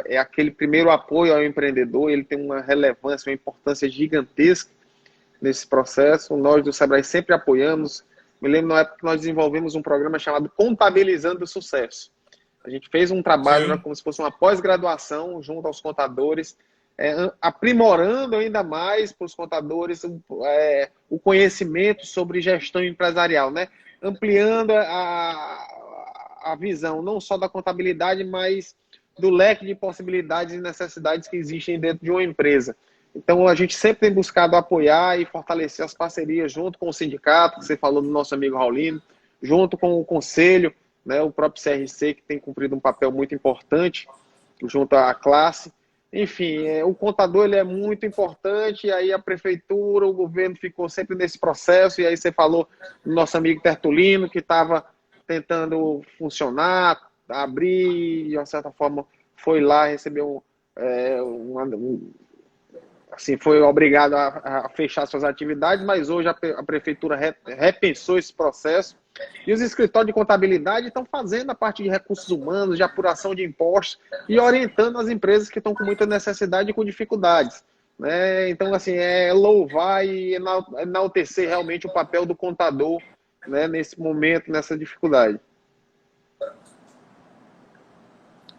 é aquele primeiro apoio ao empreendedor, ele tem uma relevância, uma importância gigantesca nesse processo. Nós do Sebrae sempre apoiamos. Me lembro na época que nós desenvolvemos um programa chamado Contabilizando o Sucesso. A gente fez um trabalho como se fosse uma pós-graduação junto aos contadores, aprimorando ainda mais para os contadores o conhecimento sobre gestão empresarial, né? Ampliando a visão não só da contabilidade, mas do leque de possibilidades e necessidades que existem dentro de uma empresa. Então, a gente sempre tem buscado apoiar e fortalecer as parcerias junto com o sindicato, que você falou do nosso amigo Raulino, junto com o conselho, né, o próprio CRC, que tem cumprido um papel muito importante junto à classe. Enfim, o contador ele é muito importante, e aí a prefeitura, o governo ficou sempre nesse processo, e aí você falou do nosso amigo Tertulino, que estava tentando funcionar, abrir, de uma certa forma foi lá, recebeu assim, foi obrigado a fechar suas atividades, mas hoje a prefeitura repensou esse processo e os escritórios de contabilidade estão fazendo a parte de recursos humanos, de apuração de impostos e orientando as empresas que estão com muita necessidade e com dificuldades, né? Então, assim, é louvar e enaltecer realmente o papel do contador, né, nesse momento, nessa dificuldade.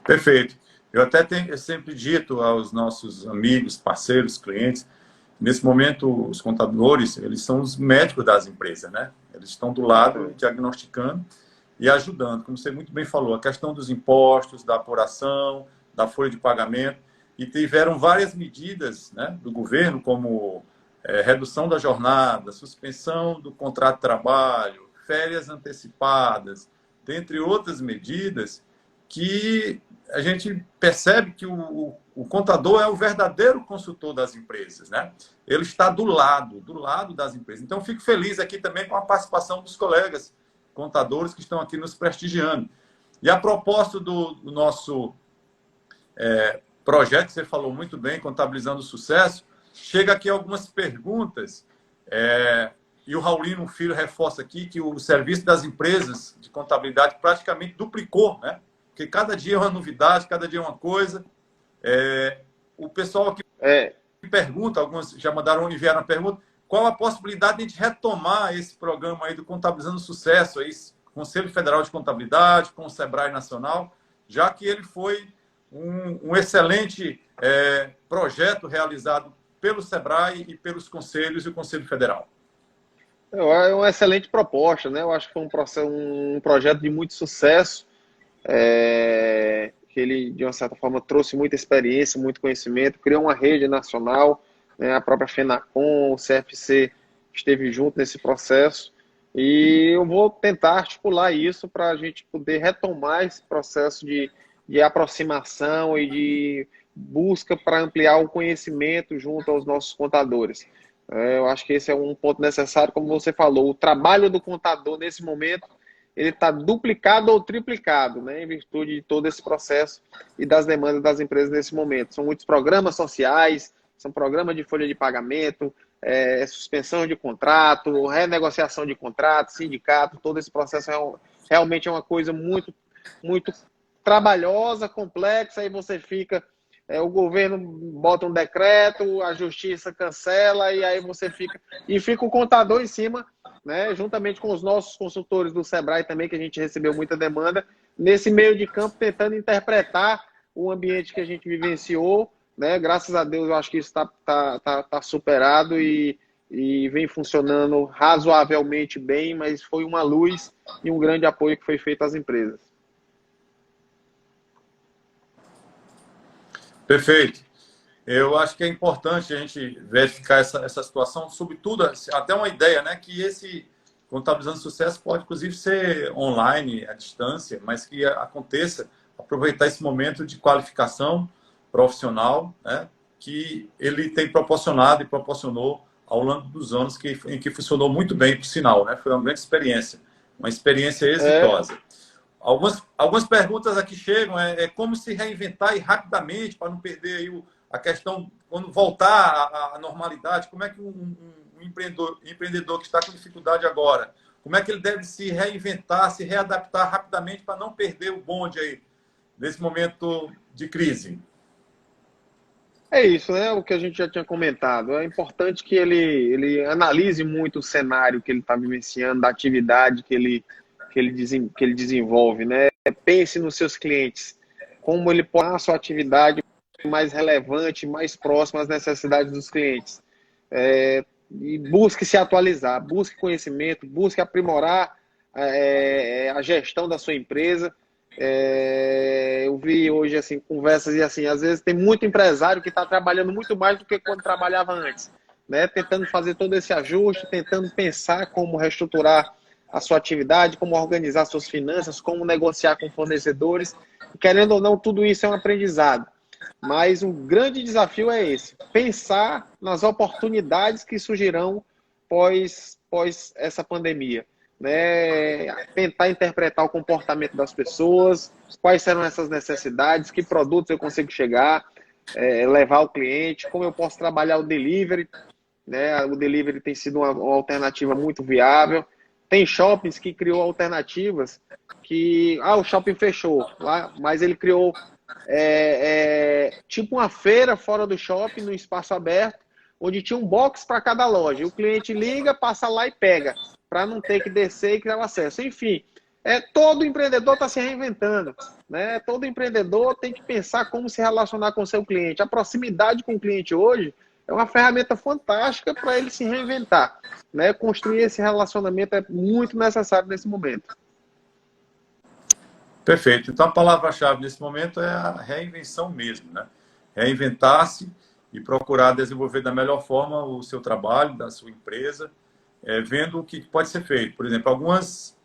Perfeito. Eu sempre dito aos nossos amigos, parceiros, clientes, nesse momento os contadores, eles são os médicos das empresas, né? Eles estão do lado diagnosticando e ajudando, como você muito bem falou, a questão dos impostos, da apuração, da folha de pagamento, e tiveram várias medidas, né, do governo, como redução da jornada, suspensão do contrato de trabalho, férias antecipadas, dentre outras medidas, que a gente percebe que o contador é o verdadeiro consultor das empresas, né? Ele está do lado das empresas. Então, fico feliz aqui também com a participação dos colegas contadores que estão aqui nos prestigiando. E a propósito do nosso projeto, que você falou muito bem, Contabilizando o Sucesso, chega aqui algumas perguntas, e o Raulino Filho reforça aqui que o serviço das empresas de contabilidade praticamente duplicou, né? Porque cada dia é uma novidade, cada dia é uma coisa. O pessoal aqui pergunta, alguns já enviaram a pergunta, qual a possibilidade de a gente retomar esse programa aí do Contabilizando Sucesso, aí, Conselho Federal de Contabilidade, com o Sebrae Nacional, já que ele foi um excelente projeto realizado pelo Sebrae e pelos conselhos e o Conselho Federal. É uma excelente proposta, né? Eu acho que foi um projeto de muito sucesso, que ele, de uma certa forma, trouxe muita experiência, muito conhecimento, criou uma rede nacional, né? A própria FENACOM, o CFC esteve junto nesse processo, e eu vou tentar articular isso para a gente poder retomar esse processo de aproximação e de busca para ampliar o conhecimento junto aos nossos contadores. Eu acho que esse é um ponto necessário, como você falou, o trabalho do contador nesse momento ele está duplicado ou triplicado, né, em virtude de todo esse processo e das demandas das empresas nesse momento. São muitos programas sociais, são programas de folha de pagamento, suspensão de contrato, renegociação de contrato, sindicato, todo esse processo realmente é uma coisa muito, muito trabalhosa, complexa, aí você fica... o governo bota um decreto, a justiça cancela, e aí você fica o contador em cima, né, juntamente com os nossos consultores do Sebrae também, que a gente recebeu muita demanda, nesse meio de campo, tentando interpretar o ambiente que a gente vivenciou, né? Graças a Deus, eu acho que isso tá superado e vem funcionando razoavelmente bem, mas foi uma luz e um grande apoio que foi feito às empresas. Perfeito. Eu acho que é importante a gente verificar essa situação, sobretudo, até uma ideia, né, que esse Contabilizando Sucesso pode, inclusive, ser online, à distância, mas que aconteça, aproveitar esse momento de qualificação profissional, né, que ele tem proporcionado e proporcionou ao longo dos anos, em que funcionou muito bem, por sinal, né, foi uma grande experiência, uma experiência exitosa. Algumas perguntas aqui chegam, como se reinventar rapidamente para não perder aí a questão, quando voltar à normalidade, como é que um empreendedor que está com dificuldade agora, como é que ele deve se reinventar, se readaptar rapidamente para não perder o bonde aí, nesse momento de crise? É isso, né? O que a gente já tinha comentado. É importante que ele analise muito o cenário que ele está vivenciando, da atividade que ele desenvolve, né? Pense nos seus clientes, como ele pode tornar a sua atividade mais relevante, mais próxima às necessidades dos clientes. E busque se atualizar, busque conhecimento, busque aprimorar a gestão da sua empresa. Eu vi hoje assim, conversas e assim, às vezes tem muito empresário que está trabalhando muito mais do que quando trabalhava antes, né? Tentando fazer todo esse ajuste, tentando pensar como reestruturar a sua atividade, como organizar suas finanças, como negociar com fornecedores. Querendo ou não, tudo isso é um aprendizado. Mas o grande desafio é esse, pensar nas oportunidades que surgirão pós essa pandemia. né, tentar interpretar o comportamento das pessoas, quais serão essas necessidades, que produtos eu consigo chegar, levar ao cliente, como eu posso trabalhar o delivery, né? O delivery tem sido uma alternativa muito viável. Tem shoppings que criou alternativas que, o shopping fechou, mas ele criou tipo uma feira fora do shopping, no espaço aberto, onde tinha um box para cada loja. E o cliente liga, passa lá e pega, para não ter que descer e criar o acesso. Enfim, todo empreendedor está se reinventando, né? Todo empreendedor tem que pensar como se relacionar com o seu cliente. A proximidade com o cliente hoje é uma ferramenta fantástica para ele se reinventar, né? Construir esse relacionamento é muito necessário nesse momento. Perfeito. Então, a palavra-chave nesse momento é a reinvenção mesmo, né? Reinventar-se e procurar desenvolver da melhor forma o seu trabalho, da sua empresa, vendo o que pode ser feito. Por exemplo, algumas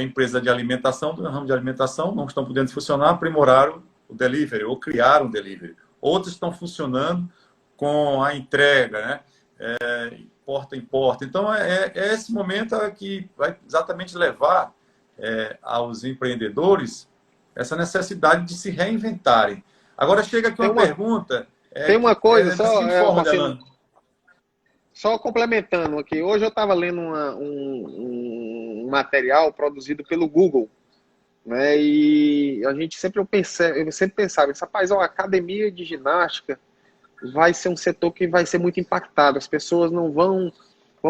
empresas de alimentação, do ramo de alimentação, não estão podendo funcionar, aprimoraram o delivery ou criaram o delivery. Outras estão funcionando com a entrega, né? Porta em porta. Então, esse momento que vai exatamente levar aos empreendedores essa necessidade de se reinventarem. Agora chega aqui uma pergunta. Tem uma coisa, da seguinte forma, Delano. Só complementando aqui. Hoje eu estava lendo um material produzido pelo Google, né? E a gente eu sempre pensava, rapaz, a academia de ginástica vai ser um setor que vai ser muito impactado. As pessoas não vão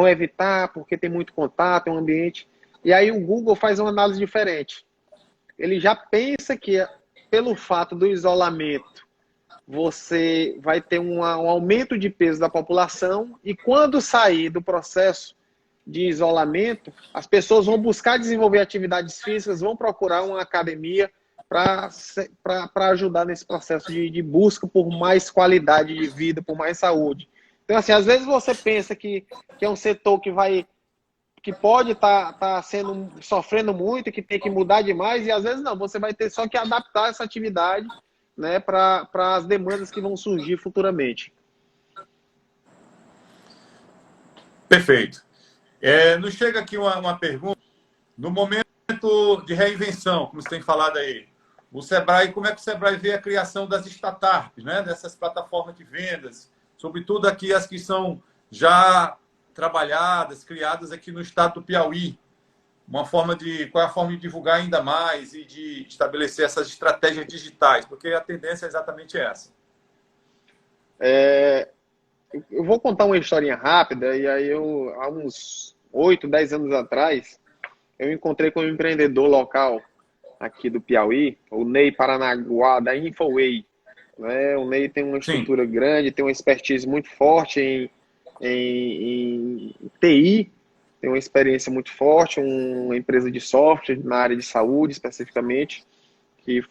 evitar porque tem muito contato, é um ambiente. E aí o Google faz uma análise diferente. Ele já pensa que, pelo fato do isolamento, você vai ter um aumento de peso da população e quando sair do processo de isolamento, as pessoas vão buscar desenvolver atividades físicas, vão procurar uma academia para ajudar nesse processo de busca por mais qualidade de vida, por mais saúde. Então, assim, às vezes você pensa que é um setor que pode estar sofrendo muito, que tem que mudar demais, e às vezes não, você vai ter só que adaptar essa atividade, né, para as demandas que vão surgir futuramente. Perfeito. Nos chega aqui uma pergunta. No momento de reinvenção, como você tem falado aí, o Sebrae, como é que o Sebrae vê a criação das startups, né, dessas plataformas de vendas, sobretudo aqui as que são já trabalhadas, criadas aqui no estado do Piauí? Qual é a forma de divulgar ainda mais e de estabelecer essas estratégias digitais? Porque a tendência é exatamente essa. Eu vou contar uma historinha rápida, e aí há uns 8, 10 anos atrás, eu encontrei com um empreendedor local aqui do Piauí, o Ney Paranaguá, da Infoway. Né? O Ney tem uma estrutura grande, tem uma expertise muito forte em TI, tem uma experiência muito forte, uma empresa de software na área de saúde, especificamente, que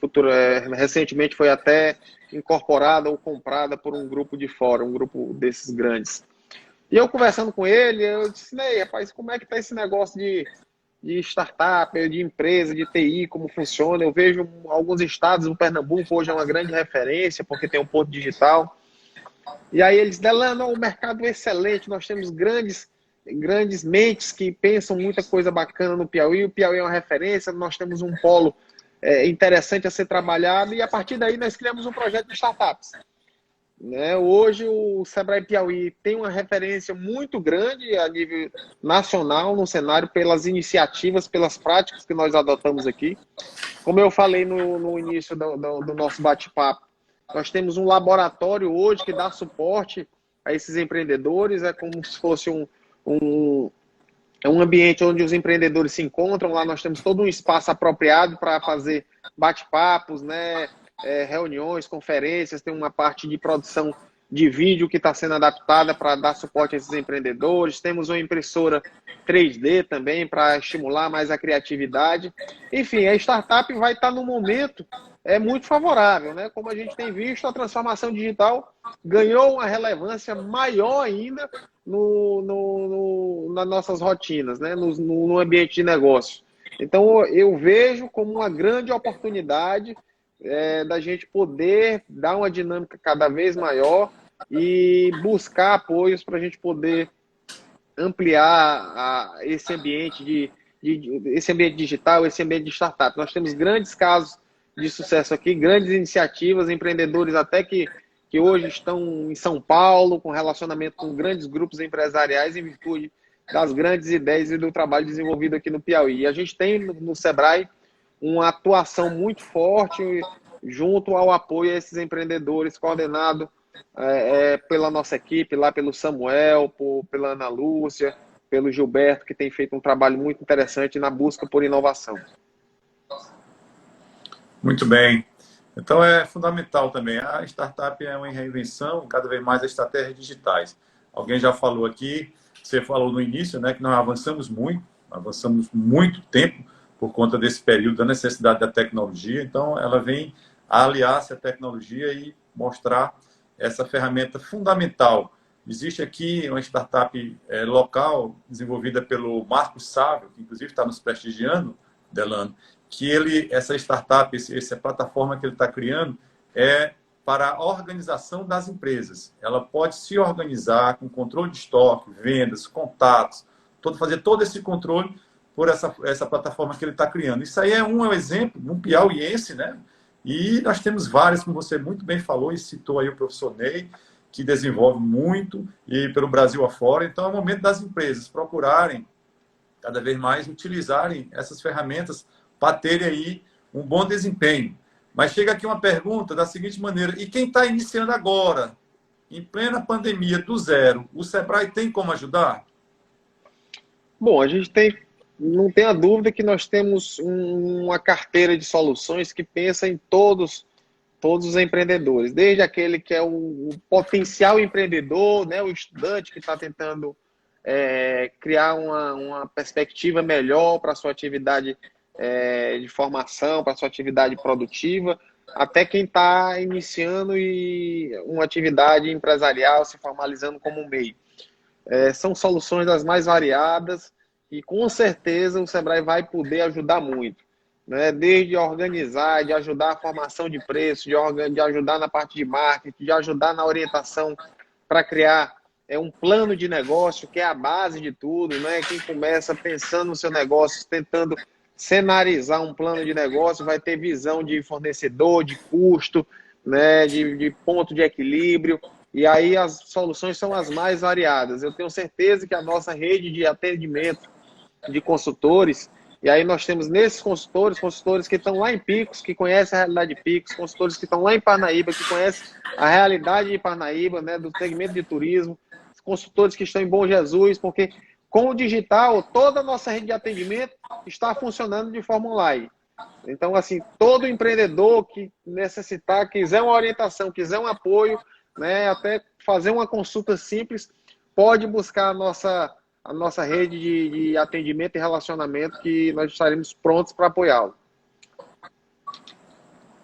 recentemente foi até incorporada ou comprada por um grupo de fora, um grupo desses grandes. E eu conversando com ele, eu disse, Ney, rapaz, como é que está esse negócio de startup, de empresa, de TI, como funciona? Eu vejo alguns estados, o Pernambuco hoje é uma grande referência, porque tem um ponto digital. E aí eles, Delano, o mercado é excelente, nós temos grandes mentes que pensam muita coisa bacana no Piauí, o Piauí é uma referência, nós temos um polo interessante a ser trabalhado, e a partir daí nós criamos um projeto de startups. Né? Hoje o Sebrae Piauí tem uma referência muito grande a nível nacional no cenário pelas iniciativas, pelas práticas que nós adotamos aqui. Como eu falei no início do nosso bate-papo, nós temos um laboratório hoje que dá suporte a esses empreendedores, é como se fosse um ambiente onde os empreendedores se encontram. Lá nós temos todo um espaço apropriado para fazer bate-papos, né? Reuniões, conferências, tem uma parte de produção de vídeo que está sendo adaptada para dar suporte a esses empreendedores. Temos uma impressora 3D também para estimular mais a criatividade. Enfim, a startup vai estar num momento muito favorável, né? Como a gente tem visto, a transformação digital ganhou uma relevância maior ainda nas nossas rotinas, né? No ambiente de negócio. Então, eu vejo como uma grande oportunidade da gente poder dar uma dinâmica cada vez maior e buscar apoios para a gente poder ampliar esse ambiente esse ambiente digital, esse ambiente de startup. Nós temos grandes casos de sucesso aqui, grandes iniciativas, empreendedores até que hoje estão em São Paulo, com relacionamento com grandes grupos empresariais em virtude das grandes ideias e do trabalho desenvolvido aqui no Piauí. E a gente tem no Sebrae uma atuação muito forte junto ao apoio a esses empreendedores, coordenado pela nossa equipe, lá pelo Samuel, pela Ana Lúcia, pelo Gilberto, que tem feito um trabalho muito interessante na busca por inovação. Muito bem. Então é fundamental também. A startup é uma reinvenção, cada vez mais as estratégias digitais. Alguém já falou aqui, você falou no início, né, que nós avançamos muito tempo por conta desse período da necessidade da tecnologia. Então ela vem a aliar-se à tecnologia e mostrar essa ferramenta fundamental. Existe aqui uma startup local desenvolvida pelo Marcos Sávio, que inclusive está nos prestigiando, Delano, que essa startup, essa plataforma que ele está criando é para a organização das empresas. Ela pode se organizar com controle de estoque, vendas, contatos, fazer todo esse controle por essa plataforma que ele está criando. Isso aí é um exemplo, um piauiense, né? E nós temos vários, como você muito bem falou e citou aí o professor Ney, que desenvolve muito e pelo Brasil afora. Então é o momento das empresas procurarem cada vez mais utilizarem essas ferramentas para terem aí um bom desempenho. Mas chega aqui uma pergunta da seguinte maneira: e quem está iniciando agora, em plena pandemia, do zero, o Sebrae tem como ajudar? Bom, a gente não tem a dúvida que nós temos uma carteira de soluções que pensa em todos os empreendedores, desde aquele que é o potencial empreendedor, né, o estudante que está tentando criar uma perspectiva melhor para a sua atividade de formação, para a sua atividade produtiva, até quem está iniciando uma atividade empresarial, se formalizando como um MEI. São soluções das mais variadas e com certeza o Sebrae vai poder ajudar muito, né? Desde organizar, de ajudar a formação de preço, de ajudar na parte de marketing, de ajudar na orientação para criar um plano de negócio, que é a base de tudo, né? Quem começa pensando no seu negócio, tentando cenarizar um plano de negócio, vai ter visão de fornecedor, de custo, né? de ponto de equilíbrio. E aí as soluções são as mais variadas. Eu tenho certeza que a nossa rede de atendimento de consultores, e aí nós temos nesses consultores que estão lá em Picos, que conhecem a realidade de Picos, consultores que estão lá em Parnaíba, que conhecem a realidade de Parnaíba, né, do segmento de turismo, consultores que estão em Bom Jesus, porque com o digital, toda a nossa rede de atendimento está funcionando de forma online. Então, assim, todo empreendedor que necessitar, quiser uma orientação, quiser um apoio, né, até fazer uma consulta simples, pode buscar a nossa rede de atendimento e relacionamento, que nós estaremos prontos para apoiá-lo.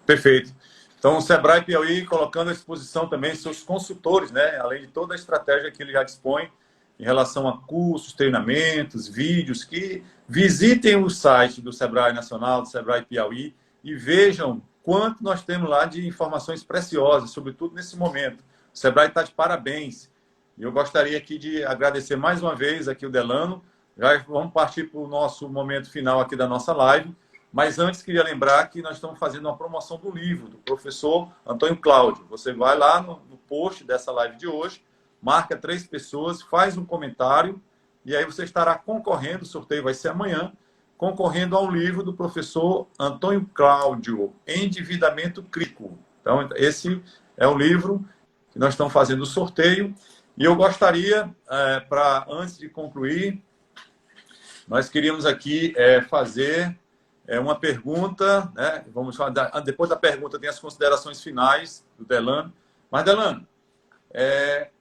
Perfeito. Então, o Sebrae Piauí colocando à disposição também seus consultores, né? Além de toda a estratégia que ele já dispõe em relação a cursos, treinamentos, vídeos, que visitem o site do Sebrae Nacional, do Sebrae Piauí, e vejam quanto nós temos lá de informações preciosas, sobretudo nesse momento. O Sebrae está de parabéns. E eu gostaria aqui de agradecer mais uma vez aqui o Delano. Já vamos partir para o nosso momento final aqui da nossa live. Mas antes, queria lembrar que nós estamos fazendo uma promoção do livro do professor Antônio Cláudio. Você vai lá no post dessa live de hoje, marca 3 pessoas, faz um comentário e aí você estará concorrendo, o sorteio vai ser amanhã, concorrendo ao livro do professor Antônio Cláudio, Endividamento Crítico. Então, esse é o livro que nós estamos fazendo o sorteio. E eu gostaria, antes de concluir, nós queríamos aqui fazer uma pergunta, né? Vamos falar depois da pergunta tem as considerações finais do Delano. Mas, Delano,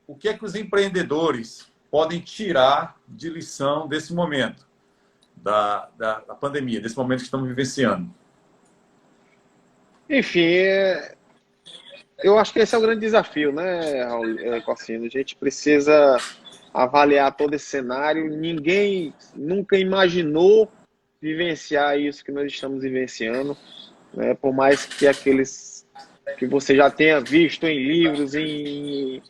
o que é que os empreendedores podem tirar de lição desse momento da pandemia, desse momento que estamos vivenciando? Enfim, eu acho que esse é o grande desafio, né, Cossino? A gente precisa avaliar todo esse cenário. Ninguém nunca imaginou vivenciar isso que nós estamos vivenciando, né? Por mais que aqueles que você já tenha visto em livros, em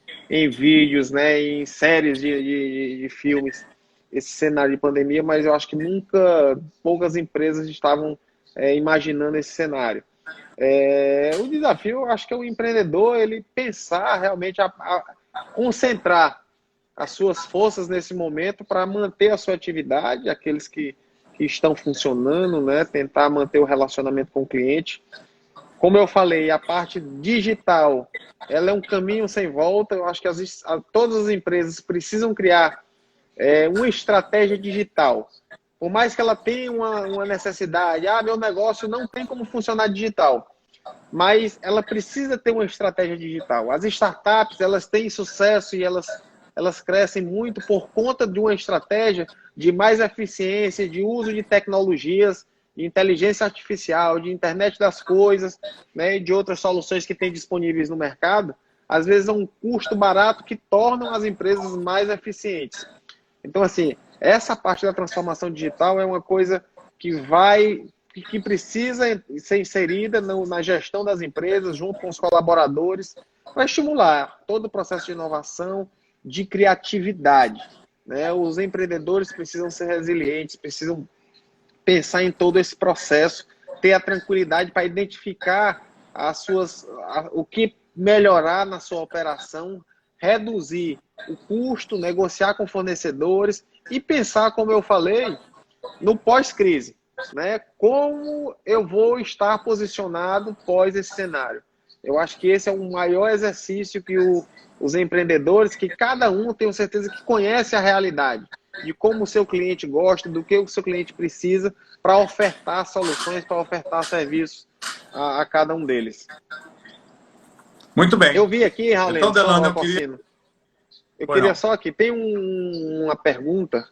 vídeos, né, em séries de filmes, esse cenário de pandemia, mas eu acho que poucas empresas estavam imaginando esse cenário. O desafio, eu acho que é o empreendedor ele pensar realmente a concentrar as suas forças nesse momento para manter a sua atividade, aqueles que estão funcionando, né? Tentar manter o relacionamento com o cliente. Como eu falei, a parte digital, ela é um caminho sem volta. Eu acho que todas as empresas precisam criar uma estratégia digital. Por mais que ela tenha uma necessidade, meu negócio não tem como funcionar digital, mas ela precisa ter uma estratégia digital. As startups, elas têm sucesso e elas crescem muito por conta de uma estratégia de mais eficiência, de uso de tecnologias, de inteligência artificial, de internet das coisas, né, e de outras soluções que tem disponíveis no mercado, às vezes a um custo barato que tornam as empresas mais eficientes. Então, assim, essa parte da transformação digital é uma coisa que precisa ser inserida na gestão das empresas, junto com os colaboradores, para estimular todo o processo de inovação, de criatividade, né? Os empreendedores precisam ser resilientes, precisam pensar em todo esse processo, ter a tranquilidade para identificar o que melhorar na sua operação, reduzir o custo, negociar com fornecedores e pensar, como eu falei, no pós-crise, né? Como eu vou estar posicionado pós esse cenário? Eu acho que esse é o maior exercício que os empreendedores, que cada um, tenho certeza que conhece a realidade de como o seu cliente gosta, do que o seu cliente precisa para ofertar soluções, para ofertar serviços a cada um deles. Muito bem. Eu vi aqui, Então, Raulino, Delano, só, Corsino, eu Pois queria não. só aqui, tem uma pergunta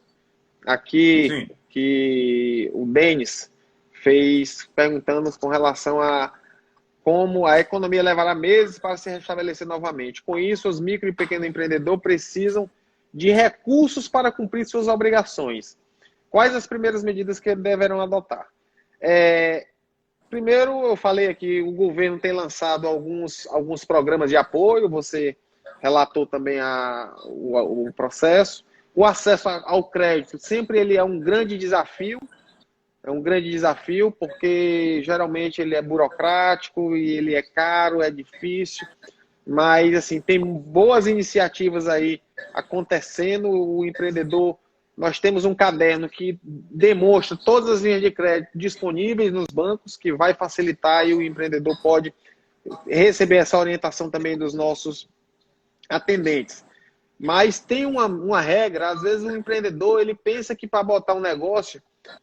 aqui Sim. que o Denis fez perguntando com relação a como a economia levará meses para se restabelecer novamente. Com isso, os micro e pequeno empreendedores precisam de recursos para cumprir suas obrigações. Quais as primeiras medidas que deverão adotar? Primeiro, eu falei aqui, o governo tem lançado alguns programas de apoio, você relatou também o processo. O acesso ao crédito sempre ele é um grande desafio, porque geralmente ele é burocrático e ele é caro, é difícil, mas assim, tem boas iniciativas aí acontecendo. O empreendedor, nós temos um caderno que demonstra todas as linhas de crédito disponíveis nos bancos, que vai facilitar e o empreendedor pode receber essa orientação também dos nossos atendentes. Mas tem uma regra, às vezes o empreendedor ele pensa que para botar um negócio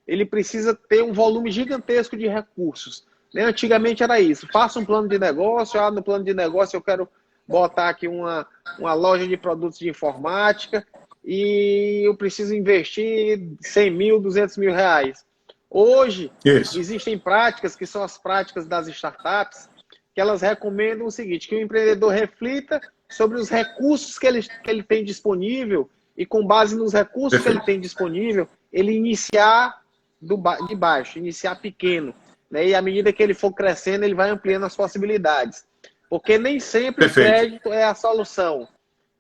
ele precisa ter um volume gigantesco de recursos. Antigamente era isso, faça um plano de negócio, no plano de negócio eu quero botar aqui uma loja de produtos de informática e eu preciso investir 100 mil, 200 mil reais. Hoje, existem práticas que são as práticas das startups, que elas recomendam o seguinte, que o empreendedor reflita sobre os recursos que ele tem disponível e com base nos recursos que ele tem disponível, ele iniciar de baixo, iniciar pequeno, né? E à medida que ele for crescendo, ele vai ampliando as possibilidades. Porque nem sempre o crédito é a solução,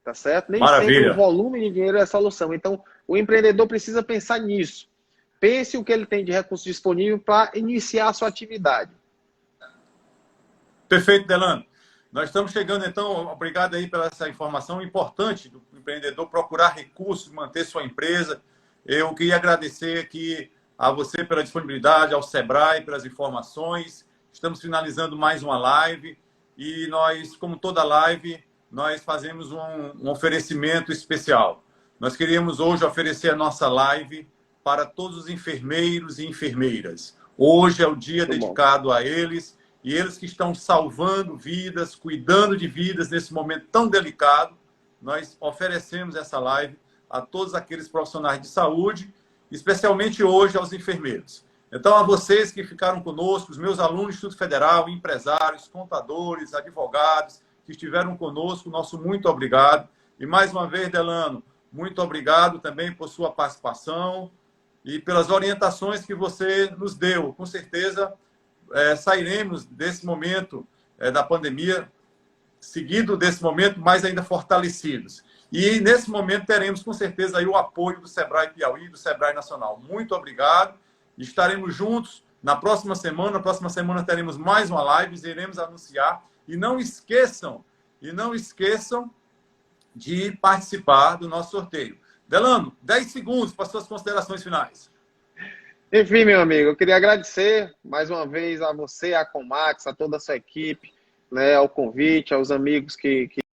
tá certo? Nem sempre o volume de dinheiro é a solução. Então, o empreendedor precisa pensar nisso. Pense o que ele tem de recurso disponível para iniciar a sua atividade. Perfeito, Delano. Nós estamos chegando, então, obrigado aí pela essa informação importante do empreendedor procurar recursos, manter sua empresa. Eu queria agradecer aqui a você pela disponibilidade, ao Sebrae pelas informações. Estamos finalizando mais uma live e nós, como toda live, nós fazemos um oferecimento especial. Nós queríamos hoje oferecer a nossa live para todos os enfermeiros e enfermeiras. Hoje é o dia dedicado a eles. E eles que estão salvando vidas, cuidando de vidas nesse momento tão delicado, nós oferecemos essa live a todos aqueles profissionais de saúde, especialmente hoje aos enfermeiros. Então, a vocês que ficaram conosco, os meus alunos do Instituto Federal, empresários, contadores, advogados, que estiveram conosco, nosso muito obrigado. E mais uma vez, Delano, muito obrigado também por sua participação e pelas orientações que você nos deu. Com certeza, sairemos desse momento da pandemia seguido desse momento, mais ainda fortalecidos. E nesse momento teremos com certeza aí o apoio do Sebrae Piauí, do Sebrae Nacional. Muito obrigado. Estaremos juntos na próxima semana. Na próxima semana teremos mais uma live, iremos anunciar. E não esqueçam de participar do nosso sorteio. Delano, 10 segundos para suas considerações finais. Enfim, meu amigo, eu queria agradecer mais uma vez a você, a Comax, a toda a sua equipe, né, ao convite, aos amigos que